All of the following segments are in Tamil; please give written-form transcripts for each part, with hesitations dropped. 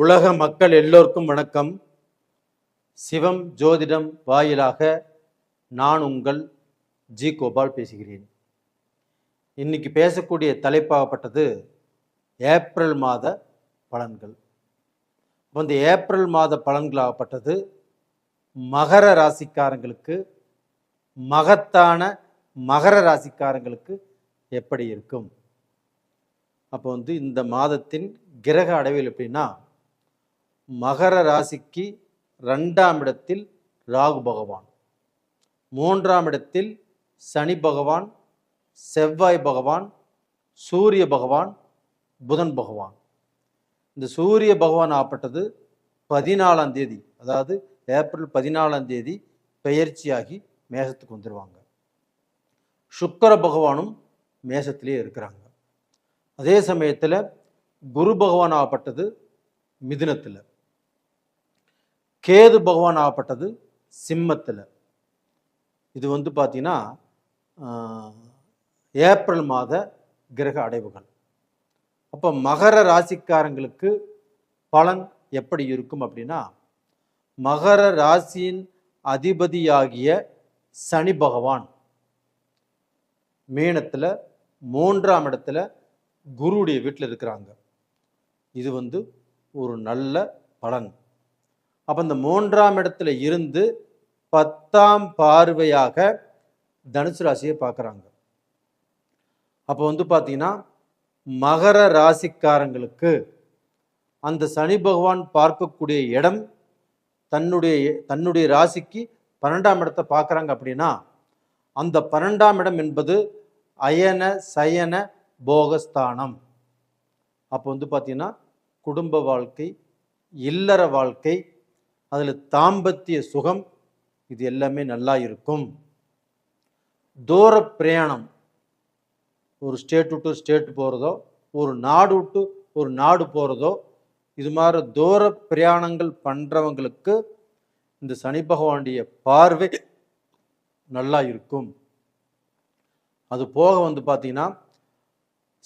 உலக மக்கள் எல்லோருக்கும் வணக்கம். சிவம் ஜோதிடம் வாயிலாக நான் உங்கள் ஜி கோபால் பேசுகிறேன். இன்னைக்கு பேசக்கூடிய தலைப்பாகப்பட்டது ஏப்ரல் மாத பலன்கள். இந்த ஏப்ரல் மாத பலன்களாகப்பட்டது மகர ராசிக்காரங்களுக்கு, மகத்தான மகர ராசிக்காரங்களுக்கு எப்படி இருக்கும்? அப்போ இந்த மாதத்தின் கிரக அடைவில் எப்படின்னா, மகர ராசிக்கு 2ஆம் இடத்தில் ராகு பகவான், 3ஆம் இடத்தில் சனி பகவான், செவ்வாய் பகவான், சூரிய பகவான், புதன் பகவான். இந்த சூரிய பகவான் ஆப்பட்டது 14ஆம் தேதி, அதாவது ஏப்ரல் 14ஆம் தேதி பெயர்ச்சியாகி மேஷத்துக்கு வந்துடுவாங்க. சுக்கிர பகவானும் மேஷத்திலே இருக்கிறாங்க. அதே சமயத்தில் குரு பகவான் ஆகப்பட்டது மிதுனத்தில், கேது பகவான் ஆகப்பட்டது சிம்மத்தில். இது பார்த்தீங்கன்னா ஏப்ரல் மாத கிரக அடைவுகள். அப்போ மகர ராசிக்காரங்களுக்கு பலன் எப்படி இருக்கும் அப்படின்னா, மகர ராசியின் அதிபதியாகிய சனி பகவான் மீனத்தில் 3ஆம் இடத்துல குருவுடைய வீட்டில் இருக்கிறாங்க. இது ஒரு நல்ல பலன். அப்போ இந்த 3ஆம் இடத்துல இருந்து 10ஆம் பார்வையாக தனுசு ராசியை பார்க்குறாங்க. அப்போ பார்த்தீங்கன்னா மகர ராசிக்காரங்களுக்கு அந்த சனி பகவான் பார்க்கக்கூடிய இடம் தன்னுடைய ராசிக்கு 12ஆம் இடத்தை பார்க்குறாங்க. அப்படின்னா அந்த 12ஆம் இடம் என்பது அயன சயன போகஸ்தானம். அப்போ பார்த்தீங்கன்னா குடும்ப வாழ்க்கை, இல்லற வாழ்க்கை, அதில் தாம்பத்திய சுகம், இது எல்லாமே நல்லா இருக்கும். தூர பிரயாணம், ஒரு ஸ்டேட் விட்டு ஸ்டேட் போகிறதோ, ஒரு நாடு விட்டு ஒரு நாடு போகிறதோ, இது மாதிரி தூர பிரயாணங்கள் பண்ணுறவங்களுக்கு இந்த சனி பகவானுடைய பார்வை நல்லா இருக்கும். அது போக பார்த்தீங்கன்னா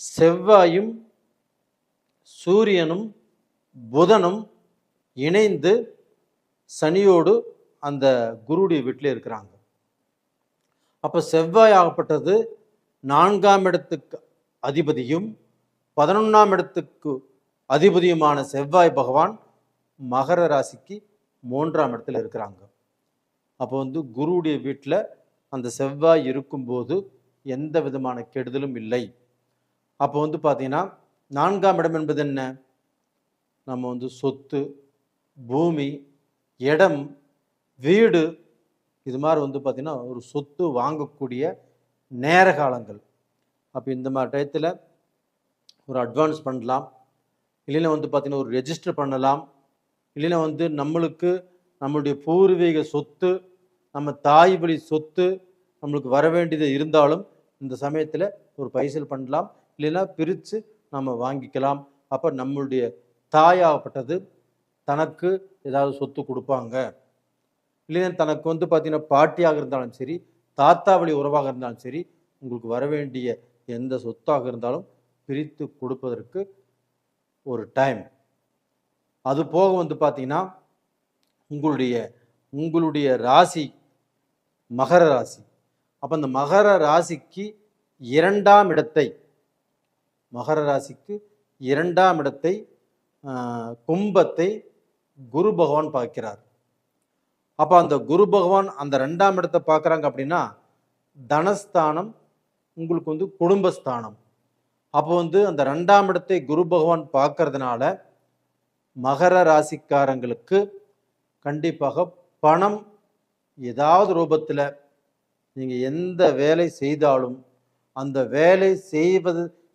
செவ்வாயும் சூரியனும் புதனும் இணைந்து சனியோடு அந்த குருடைய வீட்டில் இருக்கிறாங்க. அப்போ செவ்வாய் ஆகப்பட்டது 4ஆம் இடத்துக்கு அதிபதியும் 11ஆம் இடத்துக்கு அதிபதியுமான செவ்வாய் பகவான் மகர ராசிக்கு 3ஆம் இடத்துல இருக்கிறாங்க. அப்போ குருவுடைய வீட்டில் அந்த செவ்வாய் இருக்கும்போது எந்த விதமான கெடுதலும் இல்லை. அப்போ பார்த்தீங்கன்னா 4ஆம் இடம் என்பது என்ன? நம்ம சொத்து, பூமி, இடம், வீடு, இது மாதிரி பார்த்தீங்கன்னா ஒரு சொத்து வாங்கக்கூடிய நேர காலங்கள். அப்போ இந்த மாதிரி டயத்தில் ஒரு அட்வான்ஸ் பண்ணலாம், இல்லைன்னா பார்த்தீங்கன்னா ஒரு ரெஜிஸ்டர் பண்ணலாம், இல்லைன்னா நம்மளுக்கு நம்மளுடைய பூர்வீக சொத்து, நம்ம தாய் வழி சொத்து நம்மளுக்கு வர வேண்டியது இருந்தாலும் இந்த சமயத்தில் ஒரு பைசல் பண்ணலாம், இல்லைன்னா பிரித்து நம்ம வாங்கிக்கலாம். அப்போ நம்மளுடைய தாயாகப்பட்டது தனக்கு ஏதாவது சொத்து கொடுப்பாங்க, இல்லைன்னா தனக்கு பார்த்தீங்கன்னா பாட்டியாக இருந்தாலும் சரி, தாத்தா வழி உறவாக இருந்தாலும் சரி, உங்களுக்கு வர வேண்டிய எந்த சொத்தாக இருந்தாலும் பிரித்து கொடுப்பதற்கு ஒரு டைம். அது போக பார்த்தீங்கன்னா உங்களுடைய ராசி மகர ராசி. அப்போ அந்த மகர ராசிக்கு 2ஆம் இடத்தை, மகர ராசிக்கு 2ஆம் இடத்தை, கும்பத்தை குரு பகவான் பார்க்கிறார். அப்போ அந்த குரு பகவான் அந்த 2ஆம் இடத்தை பார்க்குறாங்க. அப்படின்னா தனஸ்தானம் உங்களுக்கு குடும்பஸ்தானம். அப்போ அந்த 2ஆம் இடத்தை குரு பகவான் பார்க்கறதுனால மகர ராசிக்காரங்களுக்கு கண்டிப்பாக பணம் ஏதாவது ரூபத்தில் நீங்கள் எந்த வேலை செய்தாலும் அந்த வேலை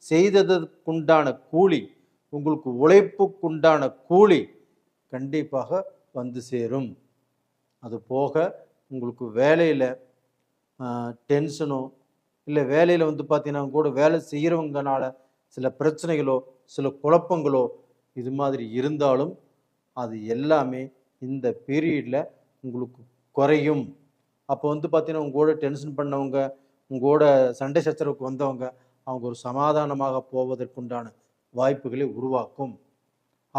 செய்ததற்குண்டான கூலி, உங்களுக்கு உழைப்புக்குண்டான கூலி கண்டிப்பாக வந்து சேரும். அது போக உங்களுக்கு வேலையில் டென்ஷனோ, இல்லை வேலையில் பார்த்தீங்கன்னா கூட வேலை செய்கிறவங்கனால சில பிரச்சனைகளோ சில குழப்பங்களோ இது மாதிரி இருந்தாலும் அது எல்லாமே இந்த பீரியடில் உங்களுக்கு குறையும். அப்போ பார்த்தீங்கன்னா உங்களோட டென்ஷன் பண்ணவங்க, உங்களோட சண்டை சச்சரவுக்கு வந்தவங்க, அவங்க ஒரு சமாதானமாக போவதற்குண்டான வாய்ப்புகளை உருவாக்கும்.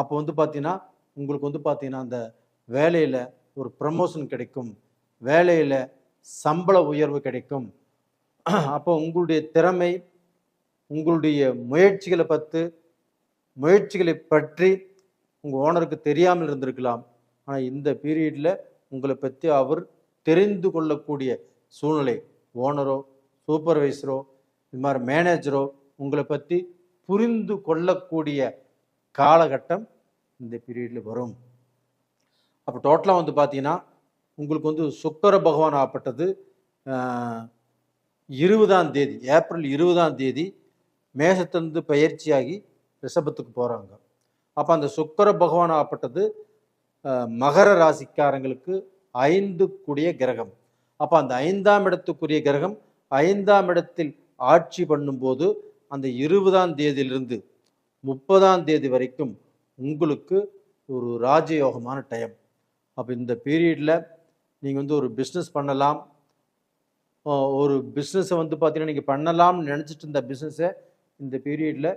அப்போ வந்து பார்த்தீங்கன்னா உங்களுக்கு வந்து பார்த்தீங்கன்னா அந்த வேலையில் ஒரு ப்ரமோஷன் கிடைக்கும், வேலையில் சம்பள உயர்வு கிடைக்கும். அப்போ உங்களுடைய திறமை, உங்களுடைய முயற்சிகளை பற்றி உங்கள் ஓனருக்கு தெரியாமல் இருந்திருக்கலாம். ஆனால் இந்த பீரியடில் உங்களை பற்றி அவர் தெரிந்து கொள்ளக்கூடிய சூழ்நிலை, ஓனரோ சூப்பர்வைசரோ இது மாதிரி மேனேஜரோ உங்களை பற்றி புரிந்து கொள்ளக்கூடிய காலகட்டம் இந்த பீரியடில் வரும். அப்போ டோட்டலாக வந்து பார்த்தீங்கன்னா உங்களுக்கு வந்து சுக்கிர பகவான் ஆப்பட்டது 20ஆம் தேதி, ஏப்ரல் 20ஆம் தேதி மேஷத்திலிருந்து பயிற்சியாகி ரிஷபத்துக்கு போகிறாங்க. அப்போ அந்த சுக்கிர பகவான் ஆப்பட்டது மகர ராசிக்காரங்களுக்கு 5 கூடிய கிரகம். அப்போ அந்த 5ஆம் இடத்துக்குரிய கிரகம் 5ஆம் இடத்தில் ஆட்சி பண்ணும்போது அந்த 20ஆம் தேதியிலிருந்து 30ஆம் தேதி வரைக்கும் உங்களுக்கு ஒரு ராஜயோகமான டைம். அப்போ இந்த பீரியடில் நீங்கள் வந்து ஒரு பிஸ்னஸ் பண்ணலாம். ஒரு பிஸ்னஸை வந்து பார்த்தீங்கன்னா நீங்கள் பண்ணலாம்னு நினச்சிட்டு இருந்த பிஸ்னஸை இந்த பீரியடில்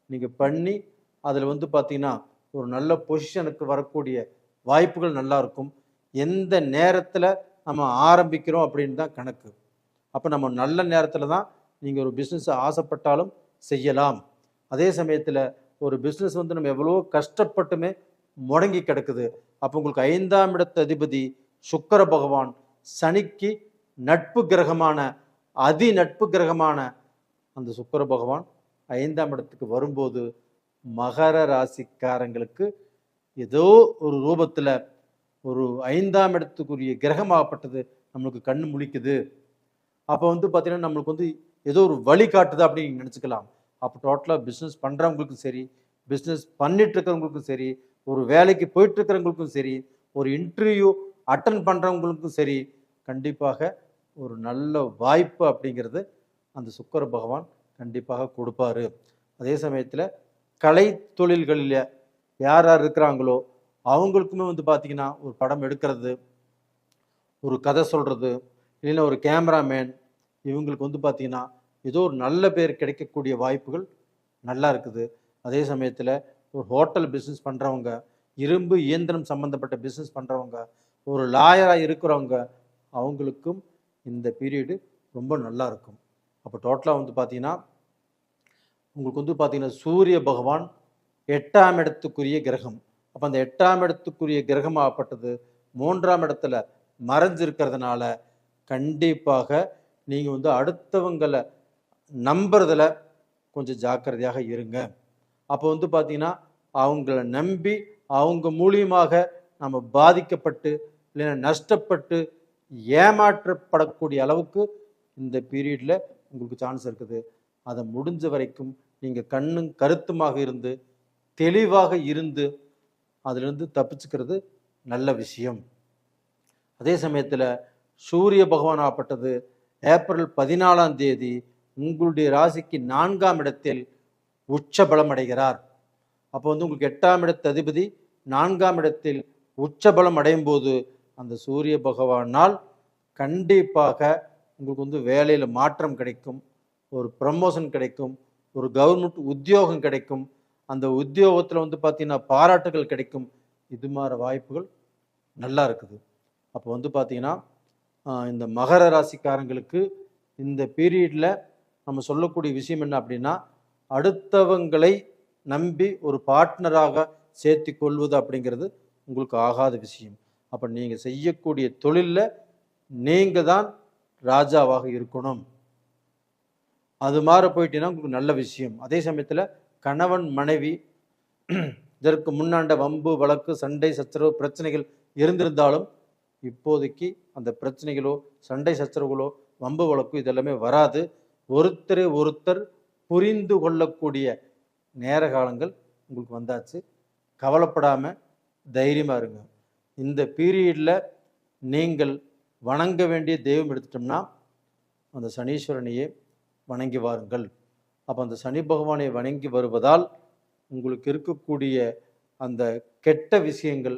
நீங்கள் பண்ணி அதில் வந்து பார்த்தீங்கன்னா ஒரு நல்ல பொசிஷனுக்கு வரக்கூடிய வாய்ப்புகள் நல்லா இருக்கும். எந்த நேரத்தில் நம்ம ஆரம்பிக்கிறோம் அப்படின்னு தான் கணக்கு. அப்போ நம்ம நல்ல நேரத்தில் தான் நீங்கள் ஒரு பிஸ்னஸை ஆசைப்பட்டாலும் செய்யலாம். அதே சமயத்தில் ஒரு பிஸ்னஸ் வந்து நம்ம எவ்வளோ கஷ்டப்பட்டுமே முடங்கி கிடக்குது. அப்போ உங்களுக்கு 5ஆம் இடத்து அதிபதி சுக்கிர பகவான் சனிக்கு நட்பு கிரகமான நட்பு கிரகமான அந்த சுக்கிர பகவான் 5ஆம் இடத்துக்கு வரும்போது மகர ராசிக்காரங்களுக்கு ஏதோ ஒரு ரூபத்தில் ஒரு 5ஆம் இடத்துக்குரிய கிரகமாகப்பட்டது நம்மளுக்கு கண்ணு முழிக்குது. அப்போ வந்து பார்த்தீங்கன்னா நம்மளுக்கு வந்து ஏதோ ஒரு வழி காட்டுது அப்படின்னு நினச்சிக்கலாம். அப்போ டோட்டலாக பிஸ்னஸ் பண்ணுறவங்களுக்கும் சரி, பிஸ்னஸ் பண்ணிட்டு இருக்கிறவங்களுக்கும் சரி, ஒரு வேலைக்கு போயிட்டு இருக்கிறவங்களுக்கும் சரி, ஒரு இன்டர்வியூ அட்டன் பண்ணுறவங்களுக்கும் சரி, கண்டிப்பாக ஒரு நல்ல வாய்ப்பு அப்படிங்கிறது அந்த சுக்கிர பகவான் கண்டிப்பாக கொடுப்பாரு. அதே சமயத்தில் கலை தொழில்களில் யார் யார் இருக்கிறாங்களோ அவங்களுக்குமே வந்து பார்த்திங்கன்னா ஒரு படம் எடுக்கிறது, ஒரு கதை சொல்கிறது, இல்லைன்னா ஒரு கேமராமேன், இவங்களுக்கு வந்து பார்த்திங்கன்னா ஏதோ ஒரு நல்ல பேர் கிடைக்கக்கூடிய வாய்ப்புகள் நல்லா இருக்குது. அதே சமயத்தில் ஒரு ஹோட்டல் பிஸ்னஸ் பண்ணுறவங்க, இரும்பு இயந்திரம் சம்மந்தப்பட்ட பிஸ்னஸ் பண்ணுறவங்க, ஒரு லாயராக இருக்கிறவங்க, அவங்களுக்கும் இந்த பீரியடு ரொம்ப நல்லா இருக்கும். அப்போ டோட்டலாக வந்து பார்த்திங்கன்னா உங்களுக்கு வந்து பார்த்திங்கன்னா சூரிய பகவான் 8ஆம் இடத்துக்குரிய கிரகம். அப்போ அந்த 8ஆம் இடத்துக்குரிய கிரகமாகப்பட்டது 3ஆம் இடத்துல மறைஞ்சிருக்கிறதுனால கண்டிப்பாக நீங்கள் வந்து அடுத்தவங்களை நம்புறதுல கொஞ்சம் ஜாக்கிரதையாக இருங்க. அப்போ வந்து பார்த்தீங்கன்னா அவங்கள நம்பி அவங்க மூலியமாக நம்ம பாதிக்கப்பட்டு இல்லைன்னா நஷ்டப்பட்டு ஏமாற்றப்படக்கூடிய அளவுக்கு இந்த பீரியடில் உங்களுக்கு சான்ஸ் இருக்குது. அதை முடிஞ்ச வரைக்கும் நீங்கள் கண்ணும் கருத்துமாக இருந்து தெளிவாக இருந்து அதிலிருந்து தப்பிச்சுக்கிறது நல்ல விஷயம். அதே சமயத்தில் சூரிய பகவான் ஆப்பட்டது ஏப்ரல் 14ஆம் தேதி உங்களுடைய ராசிக்கு 4ஆம் இடத்தில் உச்ச பலம் அடைகிறார். அப்போ வந்து உங்களுக்கு 8ஆம் இடத்து அதிபதி 4ஆம் இடத்தில் உச்ச பலம் அடையும் போது அந்த சூரிய பகவானால் கண்டிப்பாக உங்களுக்கு வந்து வேலையில் மாற்றம் கிடைக்கும், ஒரு ப்ரமோஷன் கிடைக்கும், ஒரு கவர்மெண்ட் உத்தியோகம் கிடைக்கும், அந்த உத்தியோகத்தில் வந்து பார்த்தீங்கன்னா பாராட்டுகள் கிடைக்கும். இது மாதிரி வாய்ப்புகள் நல்லா இருக்குது. அப்போ வந்து பார்த்தீங்கன்னா இந்த மகர ராசிக்காரங்களுக்கு இந்த பீரியடில் நம்ம சொல்லக்கூடிய விஷயம் என்ன அப்படின்னா, அடுத்தவங்களை நம்பி ஒரு பார்ட்னராக சேர்த்து கொள்வது அப்படிங்கிறது உங்களுக்கு ஆகாத விஷயம். அப்போ நீங்கள் செய்யக்கூடிய தொழிலில் நீங்கள் தான் ராஜாவாக இருக்கணும். அது மாதிரி போயிட்டீங்கன்னா உங்களுக்கு நல்ல விஷயம். அதே சமயத்தில் கணவன் மனைவி இதற்கு முன்னாண்ட வம்பு வழக்கு சண்டை சச்சரவு பிரச்சனைகள் இருந்திருந்தாலும் இப்போதைக்கு அந்த பிரச்சனைகளோ சண்டை சச்சரவுகளோ வம்பு வழக்கு இதெல்லாமே வராது. ஒருத்தர் புரிந்து கொள்ளக்கூடிய நேர காலங்கள் உங்களுக்கு வந்தாச்சு. கவலைப்படாமல் தைரியமாக இருங்க. இந்த பீரியடில் நீங்கள் வணங்க வேண்டிய தெய்வம் எடுத்துட்டோம்னா அந்த சனீஸ்வரனையே வணங்கி வாருங்கள். அப்போ அந்த சனி பகவானை வணங்கி வருவதால் உங்களுக்கு இருக்கக்கூடிய அந்த கெட்ட விஷயங்கள்,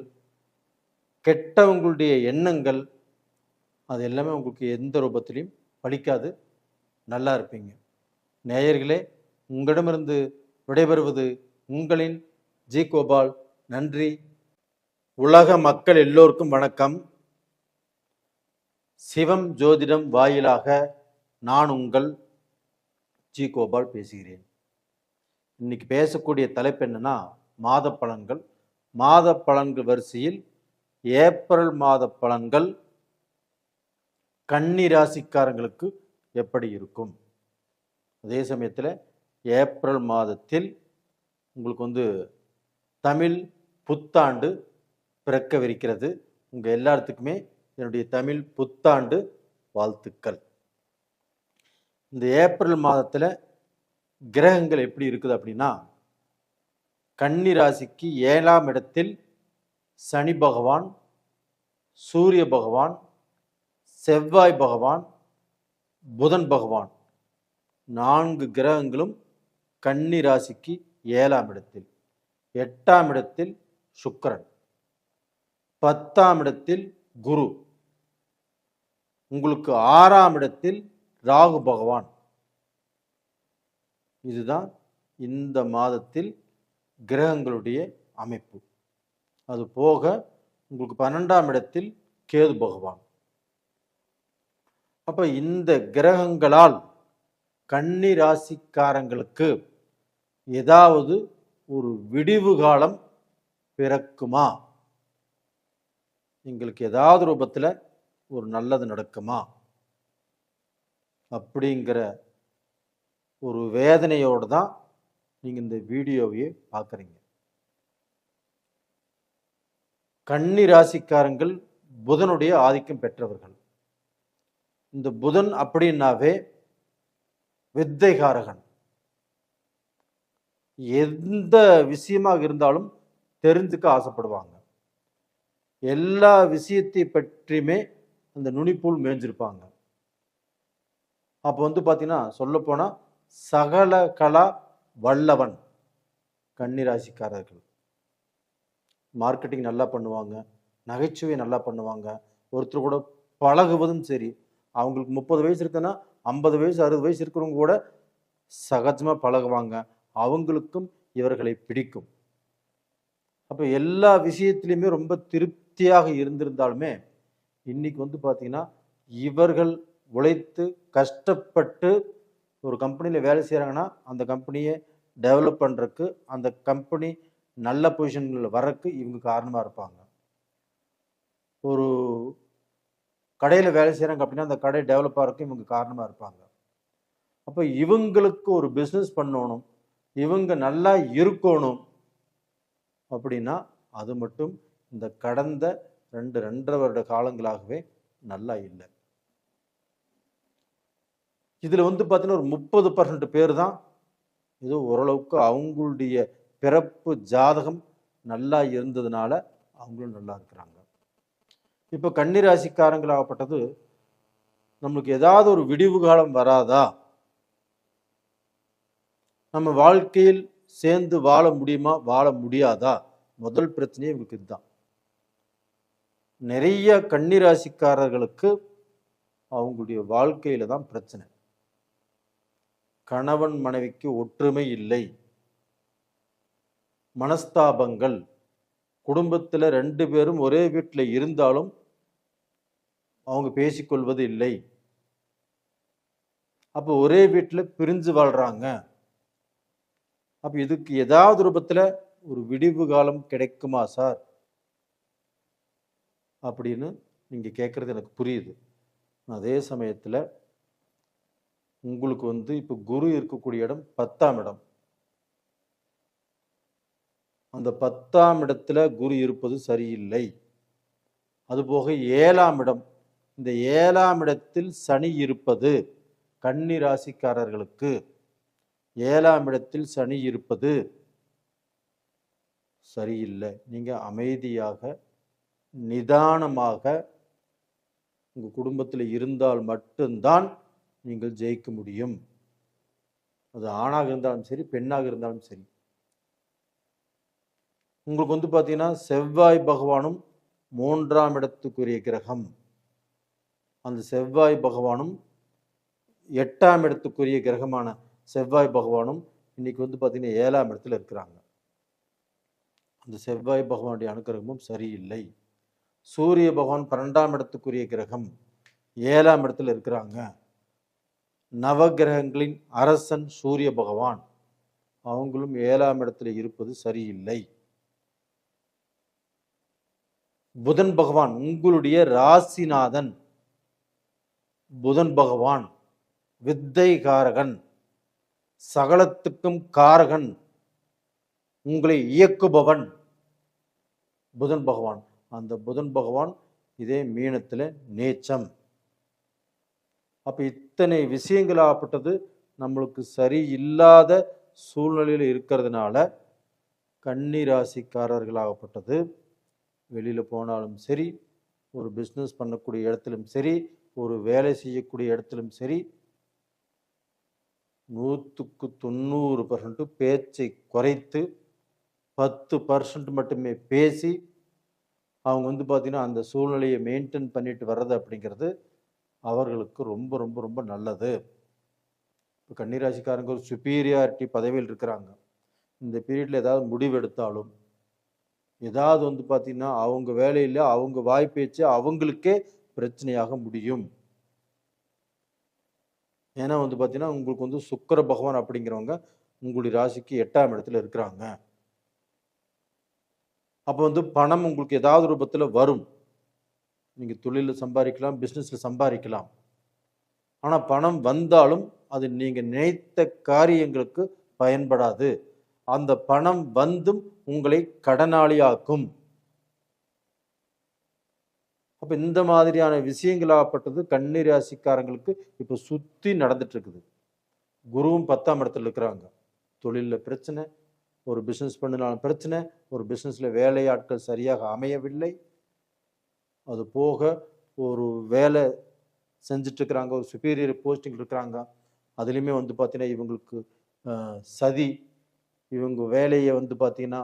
கெட்டவங்களுடைய எண்ணங்கள், அது எல்லாமே உங்களுக்கு எந்த ரூபத்திலையும் பலிக்காது. நல்லா இருப்பீங்க. நேயர்களே, உங்களிடமிருந்து விடைபெறுவது உங்களின் ஜி கோபால். நன்றி. உலக மக்கள் எல்லோருக்கும் வணக்கம். சிவம் ஜோதிடம் வாயிலாக நான் உங்கள் ஜி கோபால் பேசுகிறேன். இன்னைக்கு பேசக்கூடிய தலைப்பு என்னன்னா மாத பலன்கள். மாத பலன்கள் வரிசையில் ஏப்ரல் மாத பலன்கள் கன்னி ராசிக்காரங்களுக்கு எப்படி இருக்கும்? அதே சமயத்தில் ஏப்ரல் மாதத்தில் உங்களுக்கு தமிழ் புத்தாண்டு பிறக்கவிருக்கிறது. உங்கள் எல்லாத்துக்குமே என்னுடைய தமிழ் புத்தாண்டு வாழ்த்துக்கள். இந்த ஏப்ரல் மாதத்தில் கிரகங்கள் எப்படி இருக்குது அப்படின்னா, கன்னி ராசிக்கு 7ஆம் இடத்தில் சனி பகவான், சூரிய பகவான், செவ்வாய் பகவான், புதன் பகவான் 4 கிரகங்களும் கன்னி ராசிக்கு 7ஆம் இடத்தில். 8ஆம் இடத்தில் சுக்கிரன், 10ஆம் இடத்தில் குரு, உங்களுக்கு 6ஆம் இடத்தில் ராகு பகவான். இதுதான் இந்த மாதத்தில் கிரகங்களுடைய அமைப்பு. அது போக உங்களுக்கு 12ஆம் இடத்தில் கேது பகவான். அப்ப இந்த கிரகங்களால் கன்னி ராசிக்காரங்களுக்கு ஏதாவது ஒரு விடிவு காலம் பிறக்குமா? எங்களுக்கு ஏதாவது ரூபத்தில் ஒரு நல்லது நடக்குமா அப்படிங்கிற ஒரு வேதனையோடு தான் நீங்கள் இந்த வீடியோவையே பார்க்குறீங்க. கன்னி ராசிக்காரங்கள் புதனுடைய ஆதிக்கம் பெற்றவர்கள். இந்த புதன் அப்படின்னாவே வித்தைகாரகன். எந்த விஷயமாக இருந்தாலும் தெரிஞ்சுக்க ஆசைப்படுவாங்க. எல்லா விஷயத்தை பற்றியுமே அந்த நுனிப்பூல் மேய்ஞ்சிருப்பாங்க. அப்போ பார்த்தீங்கன்னா சொல்லப்போனால் சகல கலா வல்லவன் கன்னிராசிக்காரர்கள். மார்க்கெட்டிங் நல்லா பண்ணுவாங்க, நகைச்சுவை நல்லா பண்ணுவாங்க. ஒருத்தர் கூட பழகுவதும் சரி, அவங்களுக்கு 30 வயசு இருக்குன்னா 50 வயசு 60 வயசு இருக்கிறவங்க கூட சகஜமாக பழகுவாங்க. அவங்களுக்கும் இவர்களை பிடிக்கும். அப்போ எல்லா விஷயத்திலையுமே ரொம்ப திருப்தியாக இருந்திருந்தாலுமே இன்னைக்கு பார்த்தீங்கன்னா இவர்கள் உழைத்து கஷ்டப்பட்டு ஒரு கம்பெனியில் வேலை செய்கிறாங்கன்னா அந்த கம்பெனியை டெவலப் பண்ணுறதுக்கு, அந்த கம்பெனி நல்ல பொசிஷனில் வர்றதுக்கு இவங்க காரணமாக இருப்பாங்க. ஒரு கடையில் வேலை செய்கிறாங்க அப்படின்னா அந்த கடை டெவலப் ஆகிறதுக்கு இவங்க காரணமாக இருப்பாங்க. அப்போ இவங்களுக்கு ஒரு பிஸ்னஸ் பண்ணணும், இவங்க நல்லா இருக்கணும் அப்படின்னா அது மட்டும் இந்த கடந்த 2-2.5 வருட காலங்களாகவே நல்லா இல்லை. இதில் பார்த்தீங்கன்னா ஒரு 30% பேர் தான் ஏதோ ஓரளவுக்கு அவங்களுடைய பிறப்பு ஜாதகம் நல்லா இருந்ததுனால அவங்களும் நல்லா இருக்கிறாங்க. இப்போ கன்னிராசிக்காரங்களாகப்பட்டது நம்மளுக்கு ஏதாவது ஒரு விடிவு காலம் வராதா? நம்ம வாழ்க்கையில் சேர்ந்து வாழ முடியுமா, வாழ முடியாதா? முதல் பிரச்சனையே இவங்களுக்கு இதுதான். நிறைய கன்னிராசிக்காரர்களுக்கு அவங்களுடைய வாழ்க்கையில தான் பிரச்சனை. கணவன் மனைவிக்கு ஒற்றுமை இல்லை, மனஸ்தாபங்கள். குடும்பத்தில் 2 பேரும் ஒரே வீட்டில் இருந்தாலும் அவங்க பேசிக்கொள்வது இல்லை. அப்போ ஒரே வீட்டில் பிரிஞ்சு வாழ்றாங்க. அப்போ இதுக்கு ஏதாவது ரூபத்தில் ஒரு விடிவு காலம் கிடைக்குமா சார் அப்படின்னு நீங்கள் கேட்குறது எனக்கு புரியுது. அதே சமயத்தில் உங்களுக்கு இப்போ குரு இருக்கக்கூடிய இடம் 10ஆம் இடம். அந்த 10ஆம் இடத்துல குரு இருப்பது சரியில்லை. அதுபோக 7ஆம் இடம், இந்த 7ஆம் இடத்தில் சனி இருப்பது கன்னி ராசிக்காரர்களுக்கு 7ஆம் இடத்தில் சனி இருப்பது சரியில்லை. நீங்கள் அமைதியாக நிதானமாக உங்கள் குடும்பத்தில் இருந்தால் மட்டும்தான் நீங்கள் ஜெயிக்க முடியும். அது ஆணாக இருந்தாலும் சரி, பெண்ணாக இருந்தாலும் சரி. உங்களுக்கு பார்த்தீங்கன்னா செவ்வாய் பகவானும் 3ஆம் இடத்துக்குரிய கிரகம். அந்த செவ்வாய் பகவானும் 8ஆம் இடத்துக்குரிய கிரகமான செவ்வாய் பகவானும் இன்னைக்கு பார்த்தீங்கன்னா 7ஆம் இடத்துல இருக்கிறாங்க. அந்த செவ்வாய் பகவானுடைய அனுக்கிரகமும் சரியில்லை. சூரிய பகவான் 12ஆம் இடத்துக்குரிய கிரகம், 7ஆம் இடத்துல இருக்கிறாங்க. நவகிரகங்களின் அரசன் சூரிய பகவான், அவங்களும் 7ஆம் இடத்துல இருப்பது சரியில்லை. புதன் பகவான் உங்களுடைய ராசிநாதன், புதன் பகவான் வித்தை காரகன், சகலத்துக்கும் காரகன், உங்களை இயக்குபவன் புதன் பகவான். அந்த புதன் பகவான் இதே மீனத்துல நேச்சம். அப்ப இத்தனை விஷயங்களாகப்பட்டது நம்மளுக்கு சரியில்லாத சூழ்நிலையில் இருக்கிறதுனால கன்னி ராசிக்காரர்களாகப்பட்டது வெளியில போனாலும் சரி, ஒரு பிஸ்னஸ் பண்ணக்கூடிய இடத்திலும் சரி, ஒரு வேலை செய்யக்கூடிய இடத்திலும் சரி, 100க்கு 90% பேச்சை குறைத்து 10% மட்டுமே பேசி அவங்க பார்த்தீங்கன்னா அந்த சூழ்நிலையை மெயின்டைன் பண்ணிட்டு வர்றது அப்படிங்கிறது அவர்களுக்கு ரொம்ப ரொம்ப ரொம்ப நல்லது. இப்போ கன்னிராசிக்காரங்க ஒரு சுப்பீரியாரிட்டி பதவியில் இருக்கிறாங்க. இந்த பீரியட்ல ஏதாவது முடிவு எடுத்தாலும் ஏதாவது பார்த்தீங்கன்னா அவங்க வேலையில் அவங்க வாய்ப்பேச்சு அவங்களுக்கே பிரச்சனையாக முடியும். ஏன்னா பார்த்தீங்கன்னா உங்களுக்கு சுக்கிர பகவான் அப்படிங்கிறவங்க உங்களுடைய ராசிக்கு 8ஆம் இடத்துல இருக்கிறாங்க. அப்போ பணம் உங்களுக்கு ஏதாவது ரூபத்தில் வரும். நீங்கள் தொழிலில் சம்பாதிக்கலாம், பிஸ்னஸில் சம்பாதிக்கலாம். ஆனால் பணம் வந்தாலும் அது நீங்கள் நினைத்த காரியங்களுக்கு பயன்படாது. அந்த பணம் வந்தும் உங்களை கடனாளியாக்கும். அப்போ இந்த மாதிரியான விஷயங்களாகப்பட்டது கன்னி ராசிக்காரங்களுக்கு இப்போ சுற்றி நடந்துட்டு இருக்குது. குருவும் 10ஆம் இடத்துல இருக்கிறாங்க. தொழிலில் பிரச்சனை, ஒரு பிஸ்னஸ் பண்ணினாலும் பிரச்சனை, ஒரு பிஸ்னஸில் வேலையாட்கள் சரியாக அமையவில்லை, அது போக ஒரு வேலை செஞ்சுட்டு இருக்கிறாங்க, ஒரு சுப்பீரியர் போஸ்டிங் இருக்கிறாங்க, அதுலேயுமே பார்த்தீங்கன்னா இவங்களுக்கு சதி, இவங்க வேலையை பார்த்தீங்கன்னா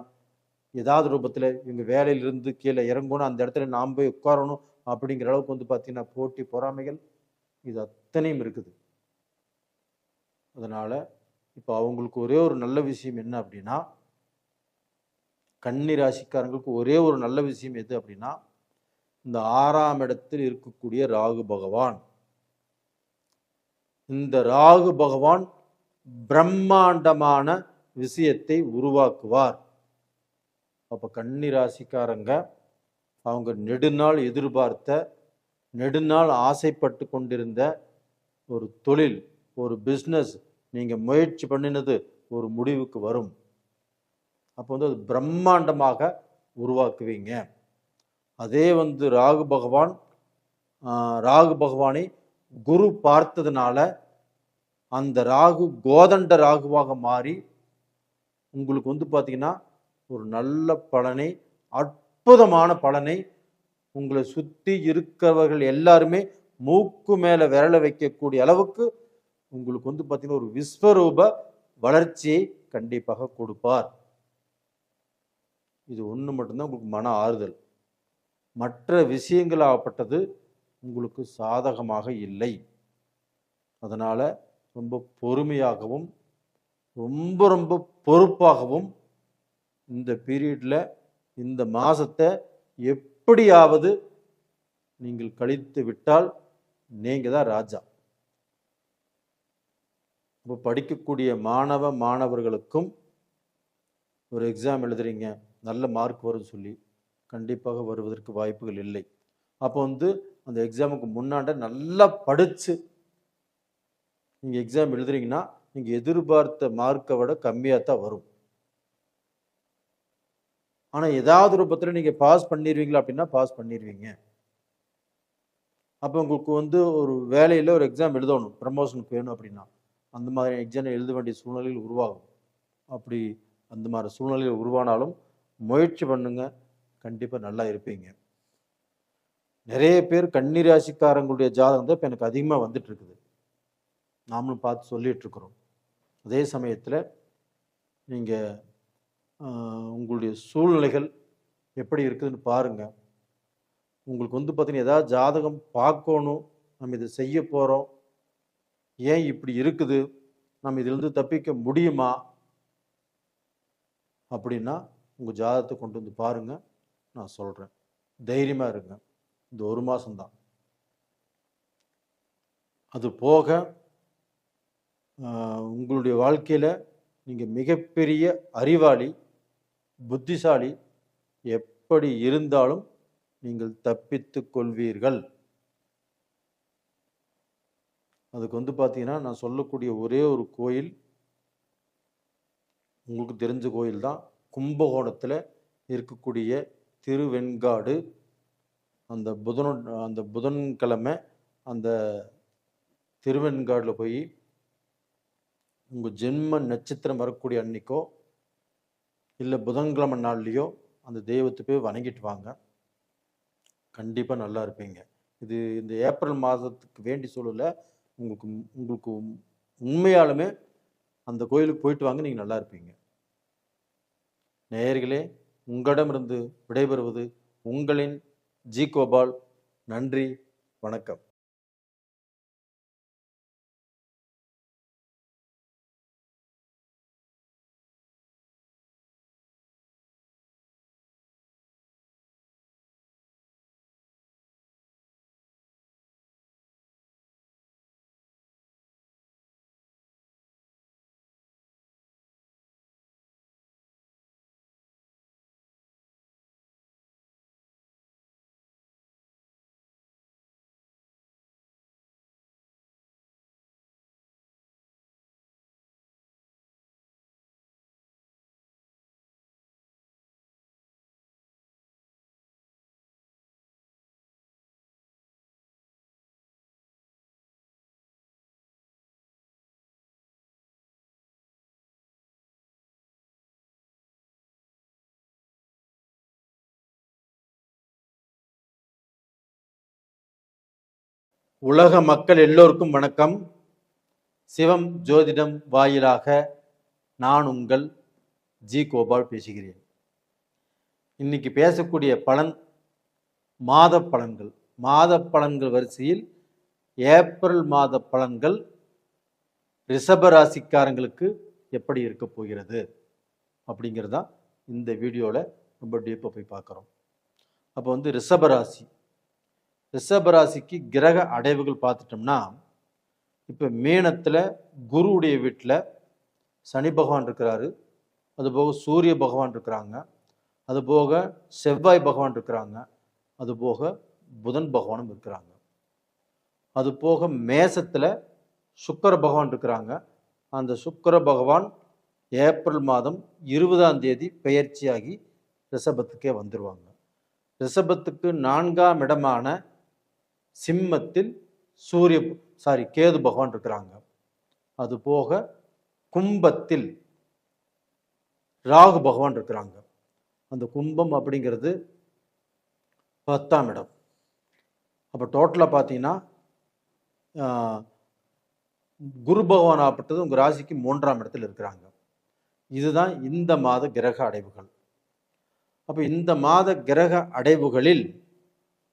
ஏதாவது ரூபத்தில் இவங்க வேலையிலிருந்து கீழே இறங்கணும், அந்த இடத்துல நாம் போய் உட்காரணும் அப்படிங்கிற அளவுக்கு பார்த்தீங்கன்னா போட்டி பொறாமைகள் இது அத்தனையும் இருக்குது. அதனால் இப்போ அவங்களுக்கு ஒரே ஒரு நல்ல விஷயம் என்ன அப்படின்னா, கன்னி ராசிக்காரங்களுக்கு ஒரே ஒரு நல்ல விஷயம் எது அப்படின்னா, இந்த 6ஆம் இடத்தில் இருக்கக்கூடிய ராகு பகவான். இந்த ராகு பகவான் பிரம்மாண்டமான விஷயத்தை உருவாக்குவார். அப்ப கன்னி ராசிக்காரங்க அவங்க நெடுநாள் எதிர்பார்த்த, நெடுநாள் ஆசைப்பட்டு கொண்டிருந்த ஒரு தொழில், ஒரு பிஸ்னஸ் நீங்க முயற்சி பண்ணினது ஒரு முடிவுக்கு வரும். அப்போ அது பிரம்மாண்டமாக உருவாக்குவீங்க. அதே ராகு பகவானை குரு பார்த்ததுனால அந்த ராகு கோதண்ட ராகுவாக மாறி உங்களுக்கு பார்த்தீங்கன்னா ஒரு நல்ல பலனை, அற்புதமான பலனை, உங்களை சுற்றி இருக்கிறவர்கள் எல்லாருமே மூக்கு மேல விரல வைக்கக்கூடிய அளவுக்கு உங்களுக்கு பார்த்தீங்கன்னா ஒரு விஸ்வரூப வளர்ச்சியை கண்டிப்பாக கொடுப்பார். இது ஒன்று மட்டும்தான் உங்களுக்கு மன ஆறுதல். மற்ற விஷயங்களாகப்பட்டது உங்களுக்கு சாதகமாக இல்லை. அதனால ரொம்ப பொறுமையாகவும் ரொம்ப ரொம்ப பொறுப்பாகவும் இந்த பீரியட்ல இந்த மாசத்தை எப்படியாவது நீங்கள் கழித்து விட்டால் நீங்க தான் ராஜா. இப்போ படிக்கக்கூடிய மாணவர்களுக்கும் ஒரு எக்ஸாம் எழுதுறீங்க, நல்ல மார்க் வரும்னு சொல்லி கண்டிப்பாக வருவதற்கு வாய்ப்புகள் இல்லை. அப்போ அந்த எக்ஸாமுக்கு முன்னாண்ட நல்லா படித்து நீங்கள் எக்ஸாம் எழுதுறீங்கன்னா நீங்கள் எதிர்பார்த்த மார்க்கை விட கம்மியாக தான் வரும். ஆனால் ஏதாவது ரூபத்தில் நீங்கள் பாஸ் பண்ணிடுவீங்களா அப்படின்னா பாஸ் பண்ணிடுவீங்க. அப்போ உங்களுக்கு ஒரு வேலையில் ஒரு எக்ஸாம் எழுதணும், ப்ரமோஷனுக்கு வேணும் அப்படின்னா அந்த மாதிரி எக்ஸாம் எழுத வேண்டிய சூழ்நிலையில் உருவாகும். அப்படி அந்த மாதிரி சூழ்நிலையில் உருவானாலும் முயற்சி பண்ணுங்க, கண்டிப்பாக நல்லா இருப்பீங்க. நிறைய பேர் கன்னி ராசிக்காரங்களுடைய ஜாதகம் தான் இப்போ எனக்கு அதிகமாக வந்துட்டு இருக்குது, நாமளும் பார்த்து சொல்லிட்டு இருக்கிறோம். அதே சமயத்தில் நீங்கள் உங்களுடைய சூழ்நிலைகள் எப்படி இருக்குதுன்னு பாருங்க. உங்களுக்கு பார்த்தீங்கன்னா ஏதாவது ஜாதகம் பார்க்கணும், நம்ம இதை செய்ய போகிறோம், ஏன் இப்படி இருக்குது, நம்ம இதிலிருந்து தப்பிக்க முடியுமா அப்படின்னா உங்கள் ஜாதகத்தை கொண்டு வந்து பாருங்கள், நான் சொல்கிறேன். தைரியமாக இருங்க. இந்த 1 மாதம்தான். அது போக உங்களுடைய வாழ்க்கையில் நீங்கள் மிகப்பெரிய அறிவாளி, புத்திசாலி, எப்படி இருந்தாலும் நீங்கள் தப்பித்து கொள்வீர்கள். அதுக்கு வந்து பார்த்தீங்கன்னா, நான் சொல்லக்கூடிய ஒரே ஒரு கோயில் உங்களுக்கு தெரிஞ்ச கோயில் தான். கும்பகோணத்தில் இருக்கக்கூடிய திருவெண்காடு. அந்த புதன்கிழமை அந்த திருவெண்காடில் போய் உங்கள் ஜென்ம நட்சத்திரம் வரக்கூடிய அன்னைக்கோ இல்லை புதன்கிழமை நாள்லையோ அந்த தெய்வத்தை போய் வணங்கிட்டு வாங்க. கண்டிப்பாக நல்லா இருப்பீங்க. இது இந்த ஏப்ரல் மாதத்துக்கு வேண்டி சொல்லலை, உங்களுக்கு உண்மையாலுமே அந்த கோயிலுக்கு போயிட்டு வாங்க, நீங்கள் நல்லா இருப்பீங்க. நேயர்களே, உங்களிடமிருந்து விடைபெறுவது உங்களின் ஜி. கோபால். நன்றி, வணக்கம். உலக மக்கள் எல்லோருக்கும் வணக்கம். சிவம் ஜோதிடம் வாயிலாக நான் உங்கள் ஜி. கோபால் பேசுகிறேன். இன்னைக்கு பேசக்கூடிய பலன் மாத பலன்கள். மாத பலன்கள் வரிசையில் ஏப்ரல் மாத பலன்கள் ரிஷபராசிக்காரங்களுக்கு எப்படி இருக்க போகிறது அப்படிங்கிறதா இந்த வீடியோவில் ரொம்ப டீப்பாக போய் பார்க்குறோம். அப்போ வந்து ரிஷபராசிக்கு கிரக அடைவுகள் பார்த்துட்டோம்னா, இப்போ மீனத்தில் குருவுடைய வீட்டில் சனி பகவான் இருக்கிறாரு, அதுபோக சூரிய பகவான் இருக்கிறாங்க, அதுபோக செவ்வாய் பகவான் இருக்கிறாங்க, அதுபோக புதன் பகவானும் இருக்கிறாங்க. அது போக மேசத்தில் சுக்கிர பகவான் இருக்கிறாங்க. அந்த சுக்கிர பகவான் ஏப்ரல் மாதம் 20ஆம் தேதி பெயர்ச்சியாகி ரிஷபத்துக்கே வந்துடுவாங்க. ரிஷபத்துக்கு 4ஆம் இடமான சிம்மத்தில் கேது பகவான் இருக்கிறாங்க. அது போக கும்பத்தில் ராகு பகவான் இருக்கிறாங்க. அந்த கும்பம் அப்படிங்கிறது 10ஆம் இடம். அப்போ டோட்டலாக பார்த்தீங்கன்னா குரு பகவான் ஆப்பட்டது உங்கள் ராசிக்கு 3ஆம் இடத்தில் இருக்கிறாங்க. இதுதான் இந்த மாத கிரக அடைவுகள். அப்போ இந்த மாத கிரக அடைவுகளில்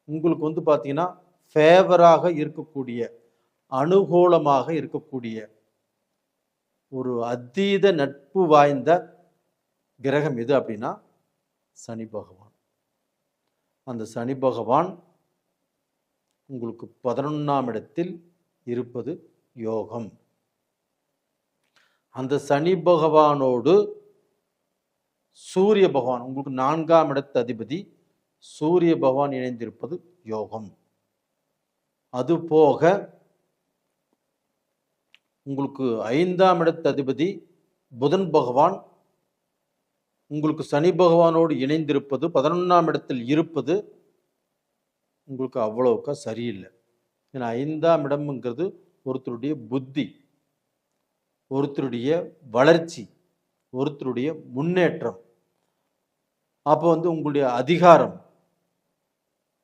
உங்களுக்கு வந்து பார்த்தீங்கன்னா ஃபேவராக இருக்கக்கூடிய, அனுகூலமாக இருக்கக்கூடிய ஒரு அதீத நட்பு வாய்ந்த கிரகம் எது அப்படின்னா சனி பகவான். அந்த சனி பகவான் உங்களுக்கு 11ஆம் இடத்தில் இருப்பது யோகம். அந்த சனி பகவானோடு சூரிய பகவான், உங்களுக்கு 4ஆம் இடத்து அதிபதி சூரிய பகவான் இணைந்திருப்பது யோகம். அது போக உங்களுக்கு 5ஆம் இடத்து அதிபதி புதன் பகவான் உங்களுக்கு சனி பகவானோடு இணைந்திருப்பது, 11ஆம் இடத்தில் இருப்பது உங்களுக்கு அவ்வளவுக்கா சரியில்லை. ஏன்னா 5ஆம் இடம்ங்கிறது ஒருத்தருடைய புத்தி, ஒருத்தருடைய வளர்ச்சி, ஒருத்தருடைய முன்னேற்றம். அப்போ வந்து உங்களுடைய அதிகாரம்,